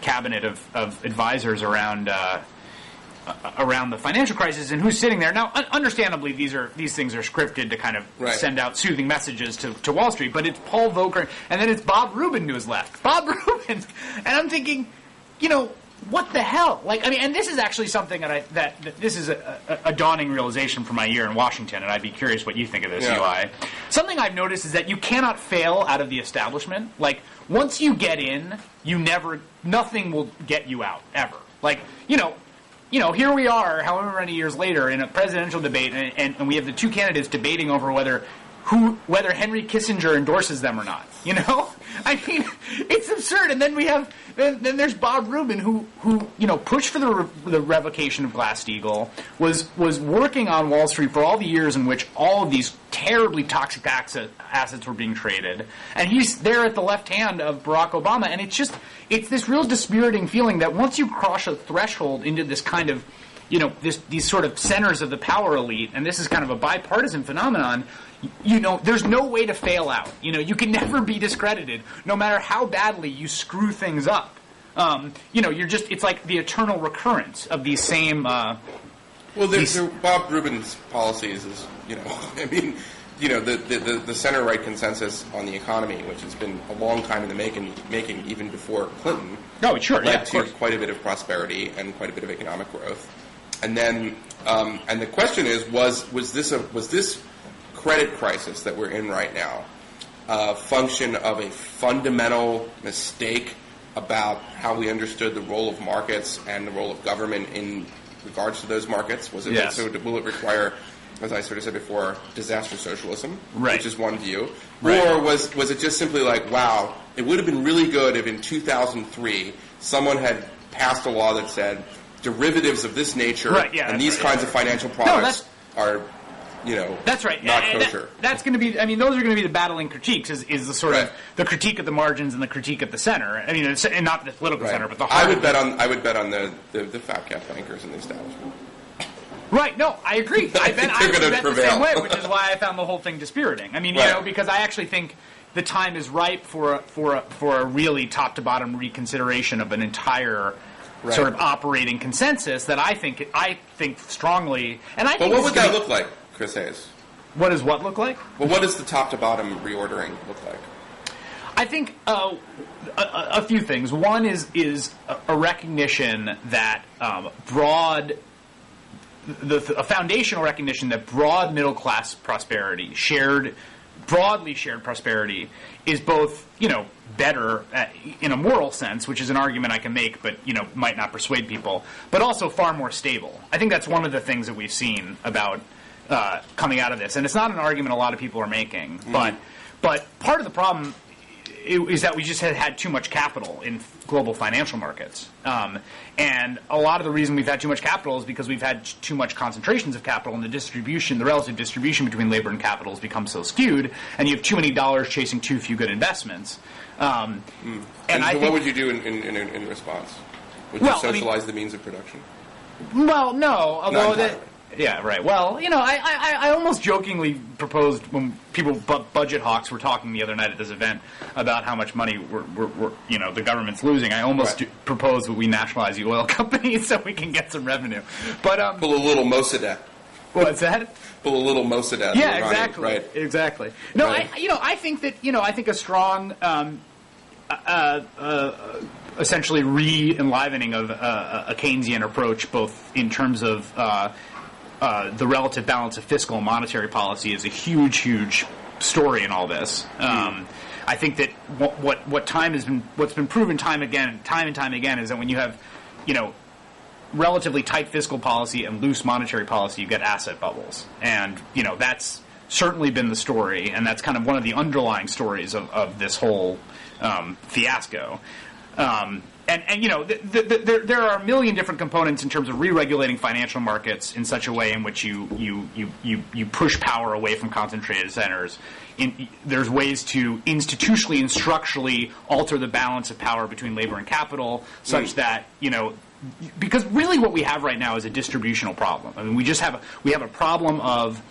cabinet of advisors around the financial crisis, and who's sitting there now. Understandably, these things are scripted to kind of send out soothing messages to Wall Street. But it's Paul Volcker, and then it's Bob Rubin to his left. Bob Rubin, and I'm thinking, what the hell? And this is actually something that this is a dawning realization from my year in Washington, and I'd be curious what you think of this, UI. Something I've noticed is that you cannot fail out of the establishment. Once you get in, nothing will get you out ever. Here we are, however many years later, in a presidential debate, and we have the two candidates debating over whether Henry Kissinger endorses them or not. I mean, it's absurd. And then then there's Bob Rubin, who pushed for the revocation of Glass-Steagall, was working on Wall Street for all the years in which all of these terribly toxic assets were being traded, and he's there at the left hand of Barack Obama, and it's this real dispiriting feeling that once you cross a threshold into this kind of these sort of centers of the power elite, and this is kind of a bipartisan phenomenon, there's no way to fail out. You can never be discredited, no matter how badly you screw things up. It's like the eternal recurrence of these same... Bob Rubin's policies is, the center-right consensus on the economy, which has been a long time in the making even before Clinton, led to quite a bit of prosperity and quite a bit of economic growth. And then, and the question is, was this credit crisis that we're in right now a function of a fundamental mistake about how we understood the role of markets and the role of government in regards to those markets? Was it will it require, as I sort of said before, disaster socialism, which is one view, or was it just simply wow, it would have been really good if in 2003 someone had passed a law that said derivatives of this nature and these kinds of financial products are, that's right. not kosher. That's going to be. I mean, those are going to be the battling critiques. Is the sort of the critique at the margins and the critique at the center. I mean, and not the political center, but the heart. I would bet on the fat cat bankers in the establishment. Right. No, I agree. I bet the same way, which is why I found the whole thing dispiriting. I mean, because I actually think the time is ripe for a really top to bottom reconsideration of an entire sort of operating consensus that I think strongly. And I think what would that look like, Chris Hayes? What does what look like? Well, what does the top to bottom reordering look like? I think a few things. One is a recognition that a foundational recognition that broad middle class prosperity, broadly shared prosperity, is both better in a moral sense, which is an argument I can make, but might not persuade people, but also far more stable. I think that's one of the things that we've seen about coming out of this, and it's not an argument a lot of people are making, but part of the problem is that we just had too much capital in global financial markets. And a lot of the reason we've had too much capital is because we've had too much concentrations of capital, and the relative distribution between labor and capital has become so skewed, and you have too many dollars chasing too few good investments. And so what would you do in response? Would you socialize the means of production? Well, no. Although yeah, right. Well, I almost jokingly proposed when budget hawks were talking the other night at this event about how much money we're the government's losing. I almost proposed that we nationalize the oil companies so we can get some revenue. But pull a little Mossadegh. What's that? Pull a little Mossadegh. Yeah, exactly. Right. Exactly. No, right. I think that I think a strong essentially re-enlivening of a Keynesian approach, both in terms of the relative balance of fiscal and monetary policy, is a huge story in all this. I think that what's been proven time and time again is that when you have relatively tight fiscal policy and loose monetary policy, you get asset bubbles, and that's certainly been the story, and that's kind of one of the underlying stories of this whole fiasco. There are a million different components in terms of re-regulating financial markets in such a way in which you push power away from concentrated centers. There's ways to institutionally and structurally alter the balance of power between labor and capital, such that because really what we have right now is a distributional problem. I mean, we have a problem of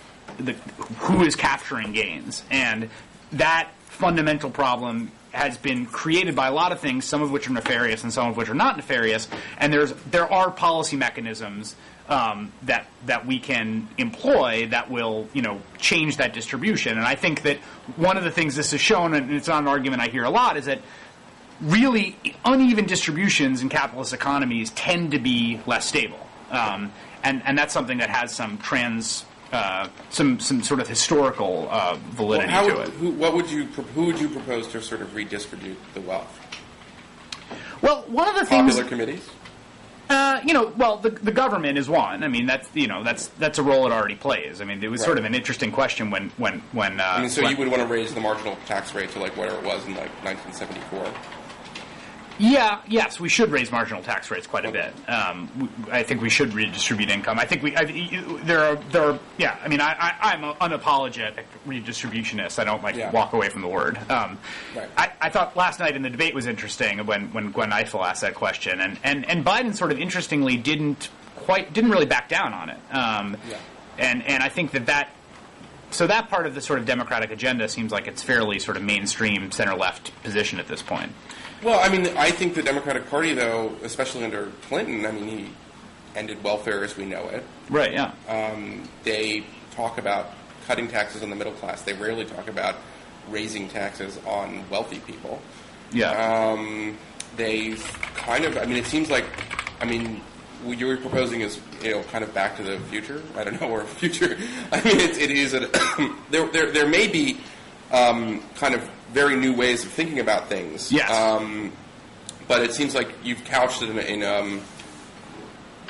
who is capturing gains, and that fundamental problem has been created by a lot of things, some of which are nefarious and some of which are not nefarious. And there are policy mechanisms that we can employ that will change that distribution. And I think that one of the things this has shown, and it's not an argument I hear a lot, is that really uneven distributions in capitalist economies tend to be less stable, and that's something that has some some sort of historical validity to it. Who would you propose to sort of redistribute the wealth? Well, one of the things popular committees. The government is one. I mean, that's a role it already plays. I mean, it was sort of an interesting question when. You would want to raise the marginal tax rate to like whatever it was in like 1974. Yeah, yes, we should raise marginal tax rates quite a bit. I think we should redistribute income. I think there are. Yeah, I mean, I'm an unapologetic redistributionist. I don't walk away from the word. I thought last night in the debate was interesting when Gwen Ifill asked that question, and Biden sort of interestingly didn't really back down on it. And I think that part of the sort of Democratic agenda seems like it's fairly sort of mainstream center-left position at this point. Well, I mean, I think the Democratic Party, though, especially under Clinton, I mean, he ended welfare as we know it. Right, yeah. They talk about cutting taxes on the middle class. They rarely talk about raising taxes on wealthy people. Yeah. They kind of, I mean, it seems like, I mean, what you're proposing is, kind of back to the future. I don't know, or future. I mean, it is, there may be kind of very new ways of thinking about things. Yes. But it seems like you've couched it in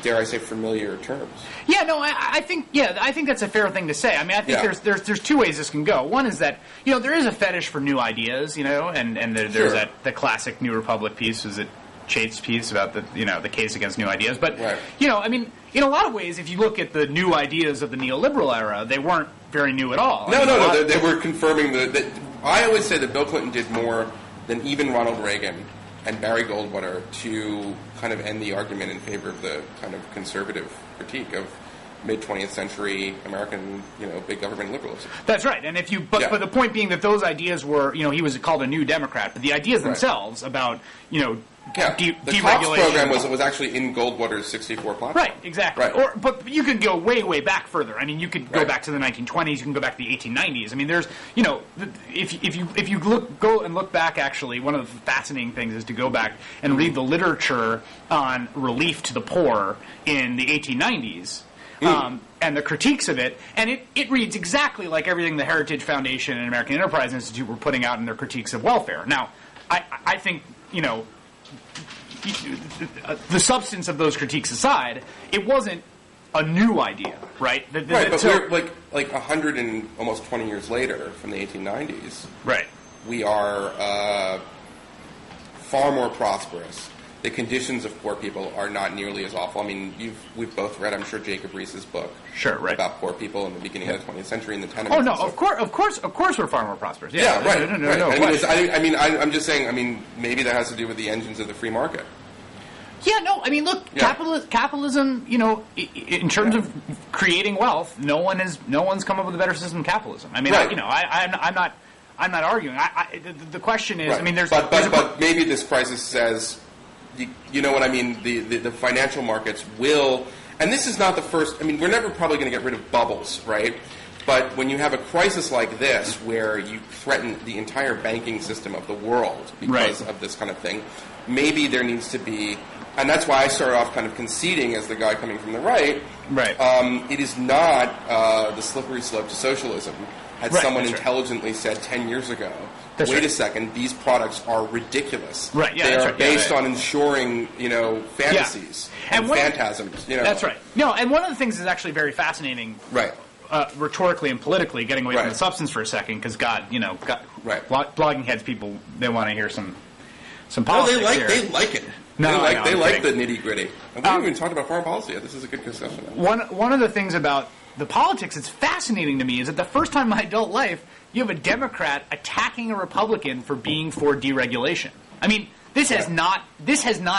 dare I say, familiar terms. Yeah, no, I think that's a fair thing to say. I mean, I think there's two ways this can go. One is that there is a fetish for new ideas, and there's the classic New Republic piece, was it Chait's piece about the case against new ideas. But I mean, in a lot of ways, if you look at the new ideas of the neoliberal era, they weren't very new at all. No, they were confirming that. I always say that Bill Clinton did more than even Ronald Reagan and Barry Goldwater to kind of end the argument in favor of the kind of conservative critique of mid-20th century American, big government liberalism. That's right. And but the point being that those ideas were, he was called a new Democrat, but the ideas themselves about, the COPS program was actually in Goldwater's 64 platform. Right, exactly. Right. But you could go way, way back further. I mean, you could go back to the 1920s. You can go back to the 1890s. I mean, there's, if you go and look back, actually, one of the fascinating things is to go back and read the literature on relief to the poor in the 1890s. And the critiques of it, and it reads exactly like everything the Heritage Foundation and American Enterprise Institute were putting out in their critiques of welfare. Now, I think, the substance of those critiques aside, it wasn't a new idea, right? But we're like 100 and almost 20 years later from the 1890s. Right. We are far more prosperous. The conditions of poor people are not nearly as awful. I mean, we've both read, I'm sure, Jacob Riis's book about poor people in the beginning of the 20th century in the tenements. Oh no, of course, we're far more prosperous. Yeah, right. No. I'm just saying. I mean, maybe that has to do with the engines of the free market. Yeah, no, I mean, look, capitalism, in terms of creating wealth, no one's come up with a better system than capitalism. I mean, I'm not arguing. The question is, I mean, but maybe this crisis says, you know what I mean? The financial markets will, and this is not the first. I mean, we're never probably going to get rid of bubbles, right? But when you have a crisis like this, where you threaten the entire banking system of the world because of this kind of thing, maybe there needs to be. And that's why I started off kind of conceding as the guy coming from the right. Right. It is not the slippery slope to socialism. Had someone intelligently said 10 years ago, wait a second, these products are ridiculous. Right. Yeah, they are based on ensuring, fantasies and phantasms. That's right. No, and one of the things that's actually very fascinating. Right. Rhetorically and politically, getting away from the substance for a second, because blogging heads, people, they want to hear some politics here. They like it. No, they like the nitty gritty. And we haven't even talked about foreign policy yet. This is a good discussion. One of the things about the politics that's fascinating to me is that the first time in my adult life you have a Democrat attacking a Republican for being for deregulation. I mean, this has not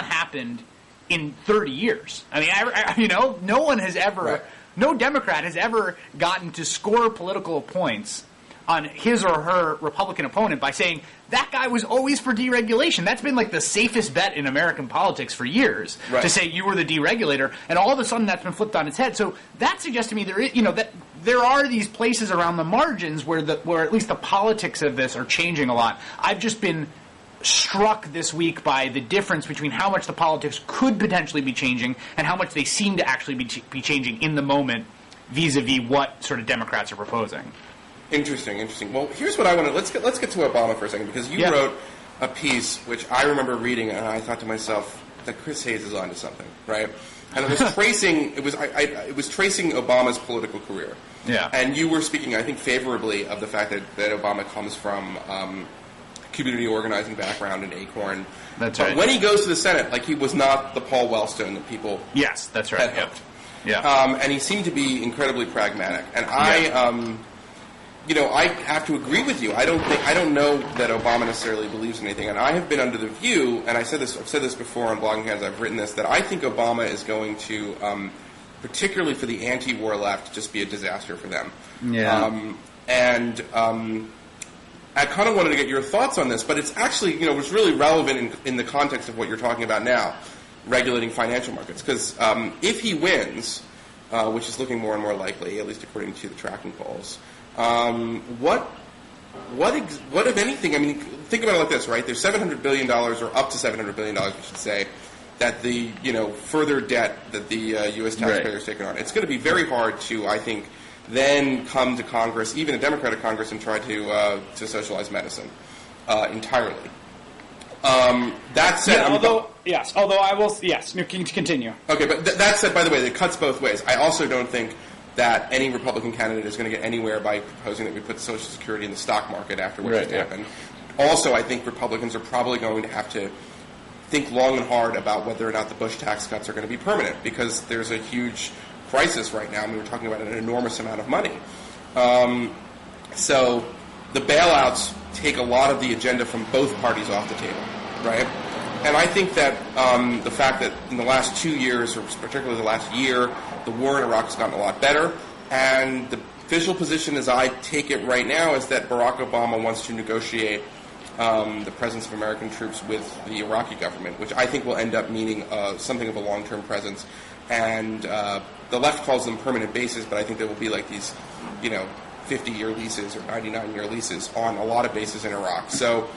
happened in 30 years. I mean, no one has ever, no Democrat has ever gotten to score political points on his or her Republican opponent by saying, that guy was always for deregulation. That's been like the safest bet in American politics for years, to say you were the deregulator, and all of a sudden that's been flipped on its head. So that suggests to me that there are these places around the margins where at least the politics of this are changing a lot. I've just been struck this week by the difference between how much the politics could potentially be changing and how much they seem to actually be changing in the moment vis-a-vis what sort of Democrats are proposing. Interesting. Well, here's what I want to let's get to Obama for a second, because you wrote a piece which I remember reading, and I thought to myself that Chris Hayes is onto something, right? And it was tracing it was tracing Obama's political career. Yeah. And you were speaking, I think, favorably of the fact that Obama comes from community organizing background in Acorn. That's right. But when he goes to the Senate, he was not the Paul Wellstone that people Yes, that's right. had hoped. Yeah. And he seemed to be incredibly pragmatic. And I have to agree with you. I don't know that Obama necessarily believes in anything, and I have been under the view, and I've said this before on Blogging Heads, I've written this, that I think Obama is going to, particularly for the anti-war left, just be a disaster for them. Yeah. I kind of wanted to get your thoughts on this, but it's actually, it's really relevant in the context of what you're talking about now, regulating financial markets. Because if he wins, which is looking more and more likely, at least according to the tracking polls, what if anything? I mean, think about it like this, right? There's $700 billion, or up to $700 billion, we should say, that the further debt that the U.S. taxpayer is taking on. It's going to be very hard to, I think, then come to Congress, even a Democratic Congress, and try to socialize medicine entirely. That said, although I will, continue. Okay, but that said, by the way, it cuts both ways. I also don't think that any Republican candidate is going to get anywhere by proposing that we put Social Security in the stock market after what just happened. Also, I think Republicans are probably going to have to think long and hard about whether or not the Bush tax cuts are going to be permanent, because there's a huge crisis right now. I mean, we're talking about an enormous amount of money. So the bailouts take a lot of the agenda from both parties off the table, right? And I think that the fact that in the last 2 years, or particularly the last year, the war in Iraq has gotten a lot better, and the official position, as I take it right now, is that Barack Obama wants to negotiate the presence of American troops with the Iraqi government, which I think will end up meaning something of a long-term presence. And the left calls them permanent bases, but I think there will be like these, 50-year leases or 99-year leases on a lot of bases in Iraq. So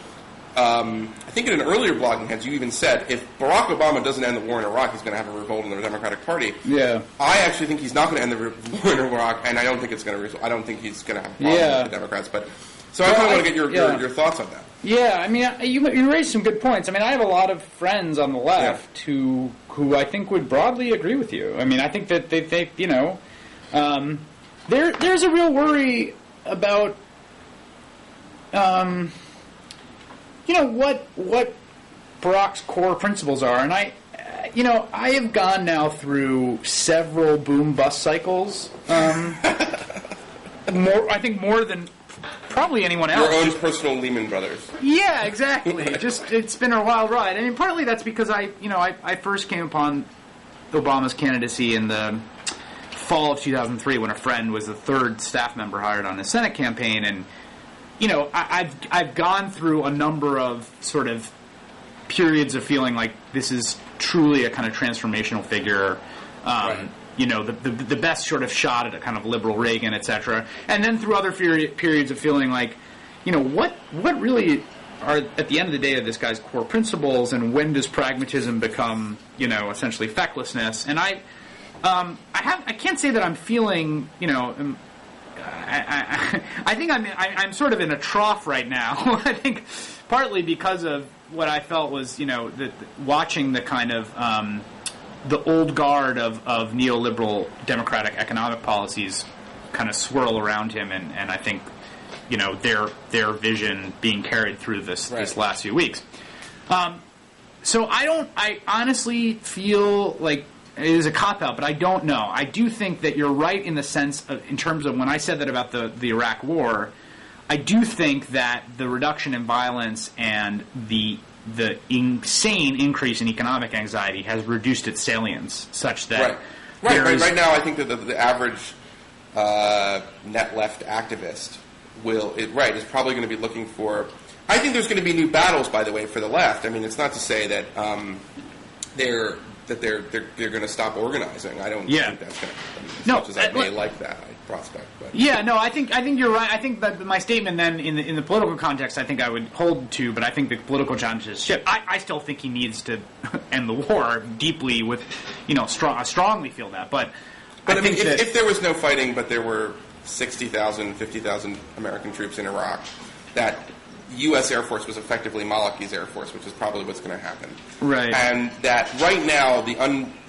I think in an earlier Blogging Heads, you even said if Barack Obama doesn't end the war in Iraq, he's going to have a revolt in the Democratic Party. Yeah. I actually think he's not going to end the war in Iraq, and I don't think it's going to. I don't think he's going to have a problem with the Democrats. But so I kind of want to get your thoughts on that. Yeah, I mean, you raised some good points. I mean, I have a lot of friends on the left who I think would broadly agree with you. I mean, I think that they think, there's a real worry about, what Barack's core principles are. And I have gone now through several boom-bust cycles. I think more than probably anyone else. Your own personal Lehman Brothers. Yeah, exactly. Just it's been a wild ride. I mean, partly that's because I first came upon Obama's candidacy in the fall of 2003 when a friend was the third staff member hired on his Senate campaign, and I've gone through a number of sort of periods of feeling like this is truly a kind of transformational figure. Right. The best sort of shot at a kind of liberal Reagan, etc. And then through other periods of feeling like, what really are at the end of the day this guy's core principles, and when does pragmatism become, essentially fecklessness? And I can't say that I'm feeling, I think I'm sort of in a trough right now. I think partly because of what I felt was, watching the kind of the old guard of neoliberal democratic economic policies kind of swirl around him, and I think, their vision being carried through this last few weeks. So I honestly feel like it is a cop-out, but I don't know. I do think that you're right in the sense in terms of when I said that about the Iraq War, I do think that the reduction in violence and the insane increase in economic anxiety has reduced its salience such that right now I think that the average net left activist is probably going to be looking for. I think there's going to be new battles, by the way, for the left. I mean, it's not to say that they're going to stop organizing. I don't think that's going to happen. As much as I may like that prospect. But. Yeah, no, I think you're right. I think that my statement then in the political context, I think I would hold to, but I think the political challenges shift. I still think he needs to end the war deeply with, I strongly feel that. But I mean, if there was no fighting, but there were 60,000, 50,000 American troops in Iraq, that U.S. Air Force was effectively Malaki's Air Force, which is probably what's going to happen. Right. And that right now, the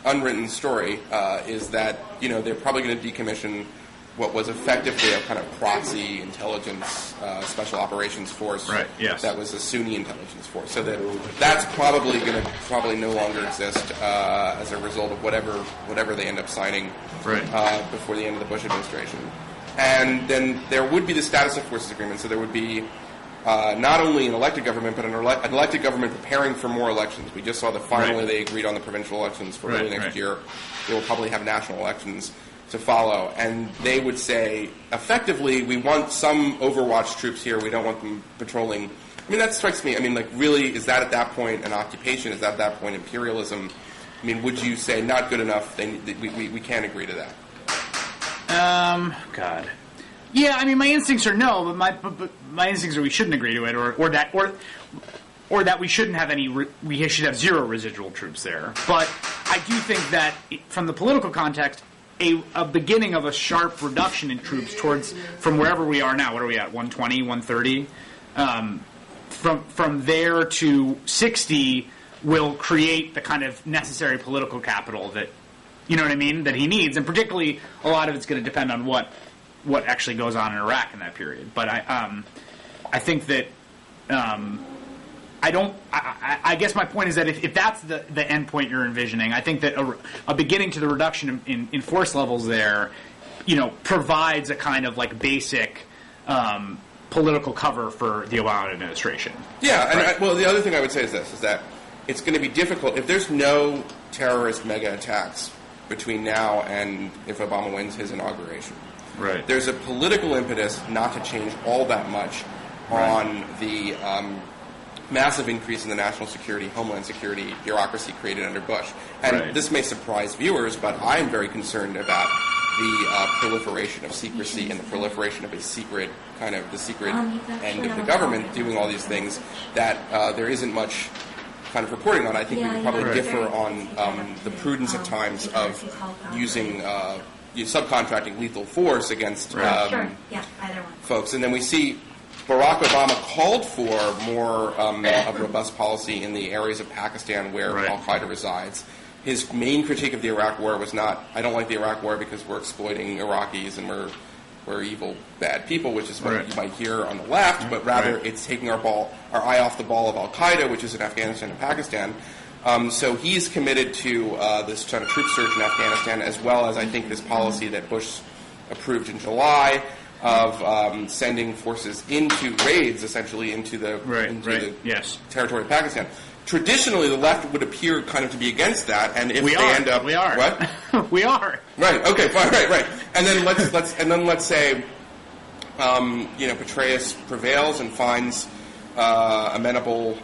unwritten story is that, they're probably going to decommission what was effectively a kind of proxy intelligence special operations force. Right, yes. That was a Sunni intelligence force. So that's probably going to no longer exist as a result of whatever they end up signing before the end of the Bush administration. And then there would be the status of forces agreement. So there would be not only an elected government, but an elected government preparing for more elections. We just saw that finally they agreed on the provincial elections for early next year. They will probably have national elections to follow. And they would say, effectively, we want some Overwatch troops here. We don't want them patrolling. I mean, that strikes me. I mean, really, is that at that point an occupation? Is that at that point imperialism? I mean, would you say not good enough? We can't agree to that. God. Yeah, I mean, my instincts are no, but my instincts are we shouldn't agree to it, or that we shouldn't have we should have zero residual troops there. But I do think that from the political context, a beginning of a sharp reduction in troops from wherever we are now. What are we at? 120, 130. From there to 60 will create the kind of necessary political capital that, you know what I mean, that he needs, and particularly a lot of it's going to depend on what actually goes on in Iraq in that period. But I think that I guess my point is that if that's the end point you're envisioning, I think that a beginning to the reduction in force levels there, provides a kind of like basic political cover for the Obama administration. Yeah, and the other thing I would say is this, is that it's going to be difficult if there's no terrorist mega attacks between now and if Obama wins his inauguration. Right. There's a political impetus not to change all that much on the massive increase in the national security, homeland security bureaucracy created under Bush. And this may surprise viewers, but I am very concerned about the proliferation of secrecy and the proliferation of the secret end of the government doing all these things that there isn't much kind of reporting on. I think we can probably differ on the prudence at times of using subcontracting lethal force against folks. And then we see Barack Obama called for more of a robust policy in the areas of Pakistan where al-Qaeda resides. His main critique of the Iraq War was not, I don't like the Iraq War because we're exploiting Iraqis and we're evil, bad people, which is what you might hear on the left, but rather it's taking our eye off the ball of al-Qaeda, which is in Afghanistan and Pakistan. So he's committed to this kind of troop surge in Afghanistan, as well as I think this policy that Bush approved in July, of sending forces into raids, essentially into the territory of Pakistan. Traditionally, the left would appear kind of to be against that, and if end up, we are. What? We are. Right. Okay. Fine. Right. And then let's say, Petraeus prevails and finds amenable.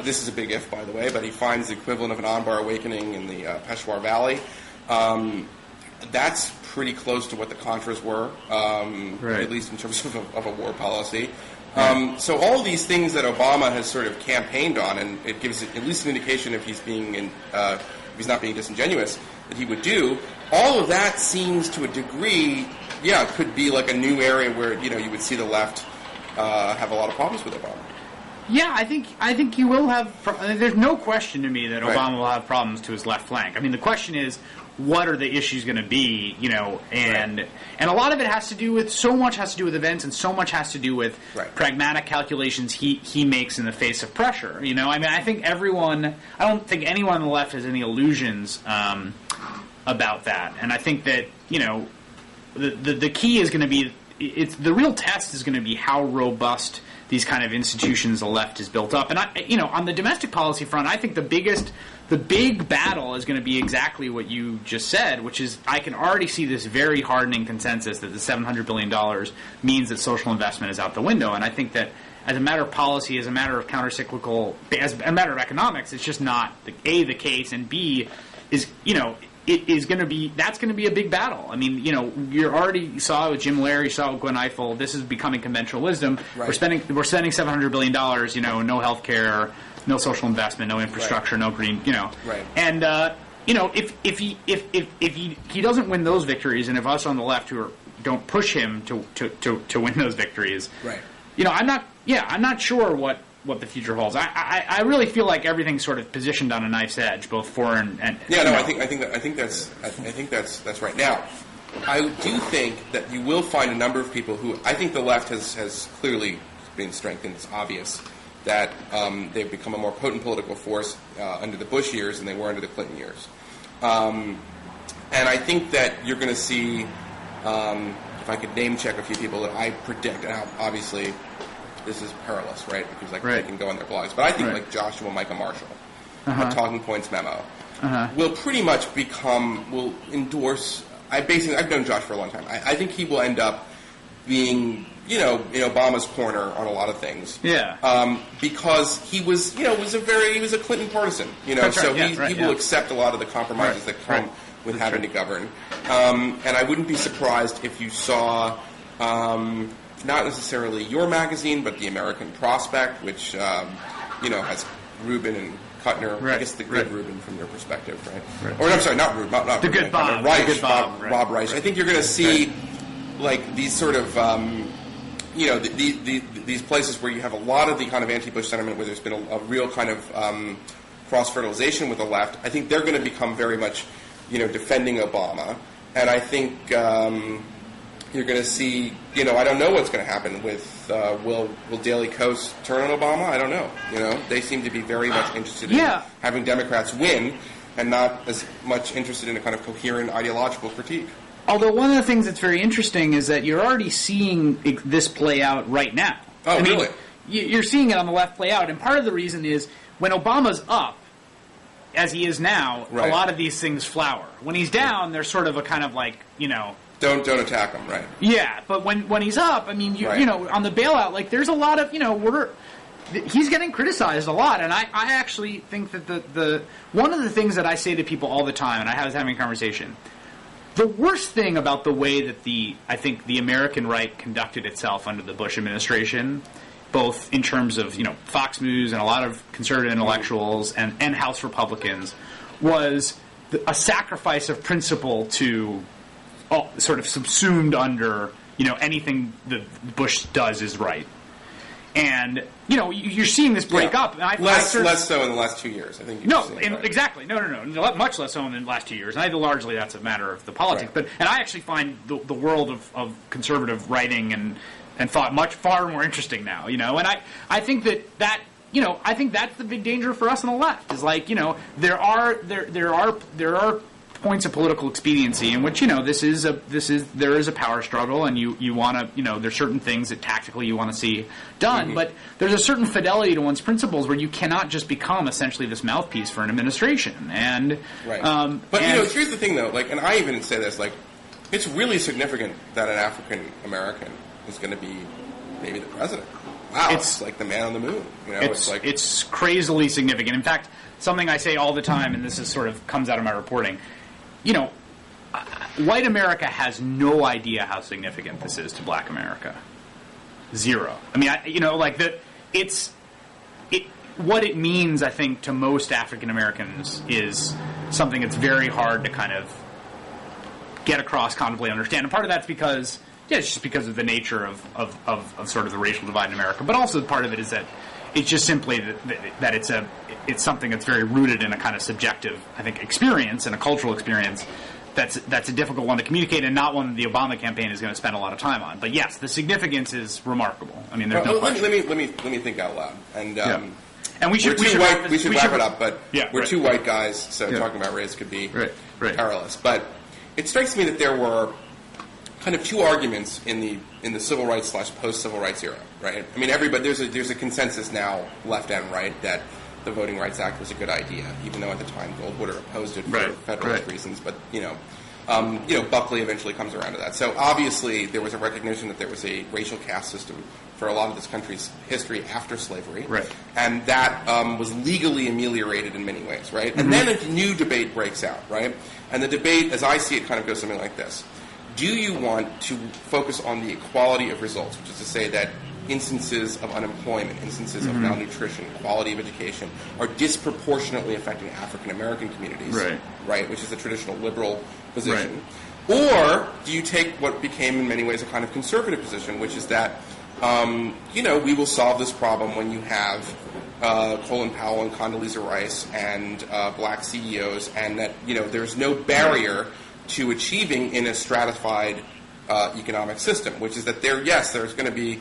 This is a big if, by the way, but he finds the equivalent of an Anbar awakening in the Peshawar Valley. That's pretty close to what the Contras were, at least in terms of a war policy. So all these things that Obama has sort of campaigned on, and it gives at least an indication if he's not being disingenuous, that he would do. All of that seems to a degree, could be like a new area where you would see the left have a lot of problems with Obama. Yeah, I think you will have. There's no question to me that Obama will have problems to his left flank. I mean, the question is, what are the issues going to be, and a lot of it has to do with, so much has to do with events, and so much has to do with pragmatic calculations he makes in the face of pressure. I mean, I don't think anyone on the left has any illusions about that, and I think that the key is going to be, the real test is going to be how robust these kind of institutions the left has built up. And on the domestic policy front, I think the big battle is going to be exactly what you just said, which is I can already see this very hardening consensus that the $700 billion means that social investment is out the window. And I think that as a matter of policy, as a matter of countercyclical, as a matter of economics, it's just not the case, and B is that's going to be a big battle. I mean, you saw it with Jim Lehrer, you saw it with Gwen Ifill. This is becoming conventional wisdom. Right. We're spending $700 billion. No health care, no social investment, no infrastructure, no green. Right. And if he doesn't win those victories, and if us on the left don't push him to win those victories, right. I'm not sure what the future holds. I really feel like everything's sort of positioned on a knife's edge, both foreign and I think that's right. Now, I do think that you will find a number of people who I think the left has clearly been strengthened. It's obvious that they've become a more potent political force under the Bush years than they were under the Clinton years. And I think that you're going to see, if I could name check a few people that I predict, and obviously this is perilous, right? Because they can go on their blogs. But I think like Joshua Micah Marshall, a Talking Points memo, will pretty much will endorse. I've known Josh for a long time. I think he will end up being, in Obama's corner on a lot of things. Yeah. Because he was a Clinton partisan, That's so right. he will accept a lot of the compromises that come with having to govern. And I wouldn't be surprised if you saw, not necessarily your magazine, but the American Prospect, which, has Rubin and Kuttner. Right. I guess the good Rubin from your perspective, right? Or, I'm sorry, not Rubin. Not the Rubin, good Bob. Reich, the good Bob. Rob Reich. I think you're going to see, these sort of, these places where you have a lot of the kind of anti-Bush sentiment, where there's been a real kind of cross-fertilization with the left. I think they're going to become very much, defending Obama. And I think you're going to see, I don't know what's going to happen with, will Daily Kos turn on Obama? I don't know. They seem to be very much interested in having Democrats win and not as much interested in a kind of coherent ideological critique. Although one of the things that's very interesting is that you're already seeing this play out right now. Oh, really? You're seeing it on the left play out, and part of the reason is when Obama's up, as he is now, a lot of these things flower. When he's down, there's sort of a kind of Don't attack him, right? Yeah, but when he's up, I mean, on the bailout, there's a lot of, he's getting criticized a lot, and I actually think that the one of the things that I say to people all the time, and I was having a conversation, the worst thing about the way that I think the American right conducted itself under the Bush administration, both in terms of, Fox News and a lot of conservative intellectuals and House Republicans, was a sacrifice of principle to sort of subsumed under, anything that Bush does is right. And, you're seeing this break up. And less so in the last 2 years, I think. Exactly. No. Much less so in the last 2 years. And I think largely that's a matter of the politics. Right. And I actually find the world of conservative writing and thought far more interesting now, And I think that I think that's the big danger for us on the left is there are points of political expediency in which, there is a power struggle, and you want to, there's certain things that tactically you want to see done, but there's a certain fidelity to one's principles where you cannot just become essentially this mouthpiece for an administration. And but here's the thing though, and I even say this, it's really significant that an African American is going to be maybe the president. Wow, it's like the man on the moon. It's crazily significant. In fact, something I say all the time, and this is sort of comes out of my reporting, white America has no idea how significant this is to black America. Zero. I mean, what it means, I think, to most African Americans is something that's very hard to kind of get across, contemplate, understand. And part of that's because it's just because of the nature of sort of the racial divide in America. But also part of it is that it's just simply that it's something that's very rooted in a kind of subjective, I think, experience and a cultural experience that's a difficult one to communicate, and not one the Obama campaign is going to spend a lot of time on. But yes, the significance is remarkable. I mean, there's no question. Let me think out loud. And and we should wrap it up. But we're two white guys, so talking about race could be perilous. But it strikes me that there were kind of two arguments in the civil rights / post-civil rights era, right? I mean, there's a consensus now, left and right, that the Voting Rights Act was a good idea, even though at the time Goldwater opposed it for federalist reasons. But Buckley eventually comes around to that. So obviously there was a recognition that there was a racial caste system for a lot of this country's history after slavery, and that was legally ameliorated in many ways, right? And then a new debate breaks out, right? And the debate, as I see it, kind of goes something like this. Do you want to focus on the equality of results, which is to say that instances of unemployment, instances of malnutrition, quality of education are disproportionately affecting African American communities, right? Which is the traditional liberal position. Or do you take what became in many ways a kind of conservative position, which is that, we will solve this problem when you have Colin Powell and Condoleezza Rice and black CEOs, and that, there's no barrier to achieving in a stratified economic system, which is that there's going to be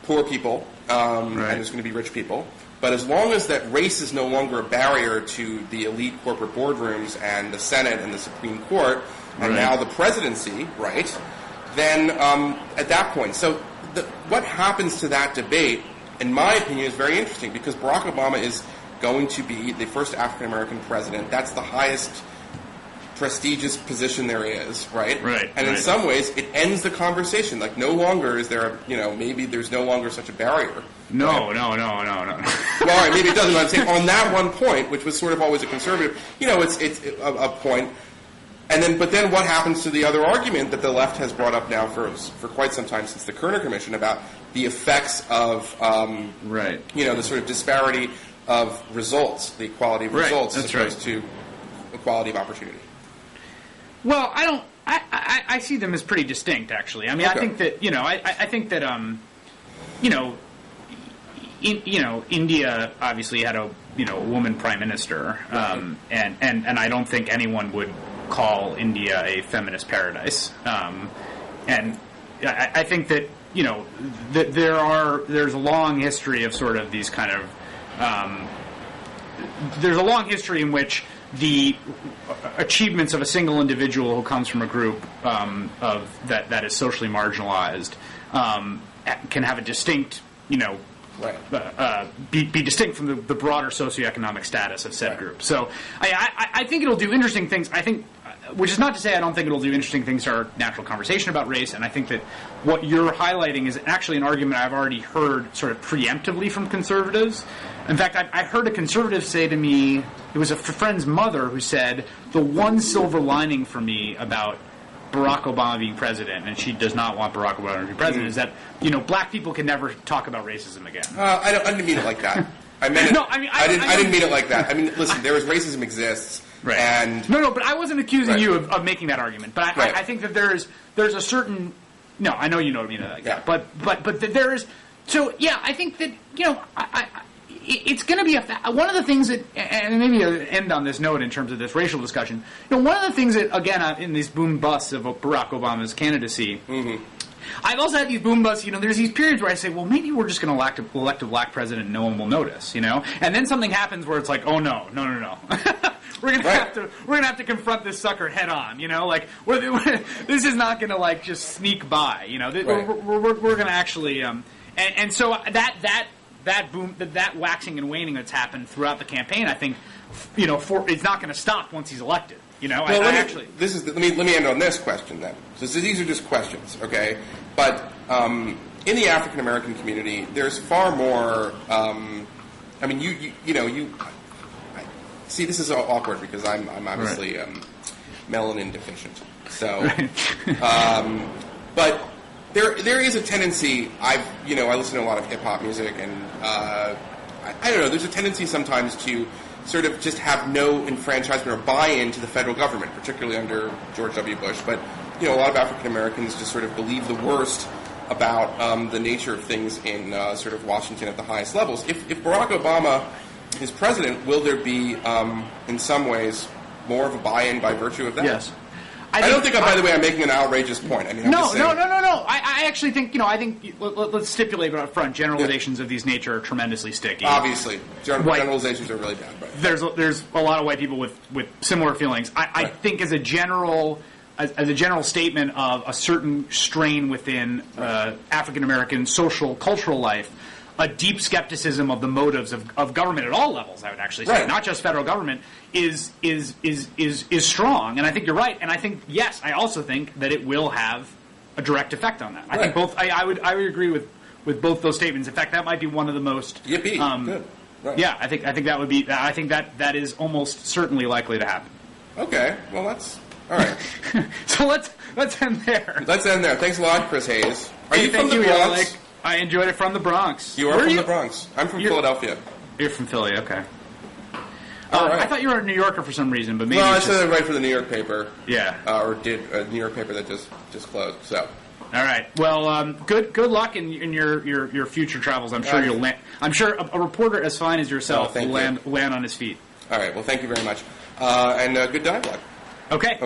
poor people and there's going to be rich people, but as long as that race is no longer a barrier to the elite corporate boardrooms and the Senate and the Supreme Court and now the presidency, then at that point, so what happens to that debate, in my opinion, is very interesting, because Barack Obama is going to be the first African American president. That's the highest prestigious position there is, right? And in some ways, it ends the conversation. No longer is there maybe there's no longer such a barrier. No. Well, all right, maybe it doesn't. I'm saying on that one point, which was sort of always a conservative, it's a point. But then what happens to the other argument that the left has brought up now for quite some time since the Kerner Commission about the effects of, the sort of disparity of results, the equality of results, as opposed to equality of opportunity? Well, I see them as pretty distinct, actually. I mean, I think that India obviously had a woman prime minister, and I don't think anyone would call India a feminist paradise. And I think that there's a long history of sort of these kind of there's a long history in which the achievements of a single individual who comes from a group that is socially marginalized can have a distinct, be distinct from the broader socioeconomic status of said group. So I think it'll do interesting things. I think, which is not to say I don't think it'll do interesting things to our natural conversation about race, and I think that what you're highlighting is actually an argument I've already heard sort of preemptively from conservatives. In fact, I heard a conservative say to me, it was a friend's mother who said, the one silver lining for me about Barack Obama being president, and she does not want Barack Obama to be president, is that, black people can never talk about racism again. I didn't mean it like that. I meant it. I didn't mean it like that. I mean, listen, racism exists. And no, but I wasn't accusing you of making that argument. But I think that there's a certain. No, I know you know what I mean like that. But there is. So yeah, I think that it's going to be one of the things that, and maybe I'll end on this note in terms of this racial discussion. One of the things that, again, in these boom busts of Barack Obama's candidacy. I've also had these boom busts, there's these periods where I say, well, maybe we're just going to elect a black president and no one will notice, And then something happens where it's like, oh, no. have to confront this sucker head on. Like this is not gonna like just sneak by. We're gonna actually and so that boom, that waxing and waning that's happened throughout the campaign, I think, it's not going to stop once he's elected. Let me end on this question then. So these are just questions, okay? But in the African American community, there's far more. See, this is awkward because I'm obviously melanin deficient. So, but. There is a tendency. I listen to a lot of hip hop music, and I don't know. There's a tendency sometimes to sort of just have no enfranchisement or buy-in to the federal government, particularly under George W. Bush. But a lot of African Americans just sort of believe the worst about the nature of things in sort of Washington at the highest levels. If Barack Obama is president, will there be, in some ways, more of a buy-in by virtue of that? Yes. I don't think, by the way, I'm making an outrageous point. No. I actually think, let's stipulate up front, generalizations of these nature are tremendously sticky. Obviously. Generalizations are really bad. Right? There's a lot of white people with similar feelings. I think as a general statement of a certain strain within African American social, cultural life, a deep skepticism of the motives of government at all levels, I would actually say, not just federal government, is strong. And I think you're right. And I think, yes, I also think that it will have a direct effect on that. I think both. I would agree with both those statements. In fact, that might be one of the most. Yippee! Good. Right. Yeah, I think that would be. I think that is almost certainly likely to happen. Okay. Well, that's all right. So let's end there. Let's end there. Thanks a lot, Chris Hayes. Are you from the Bronx? Like, I enjoyed it from the Bronx. You are from the Bronx. I'm from Philadelphia. You're from Philly, okay. All right. I thought you were a New Yorker for some reason, but maybe. Well, I said I write for the New York paper. Yeah. Or did a New York paper that just closed. So. All right. Well, good luck in your future travels. I'm sure you'll land. I'm sure a reporter as fine as yourself will land on his feet. All right. Well, thank you very much, and good dialogue. Okay.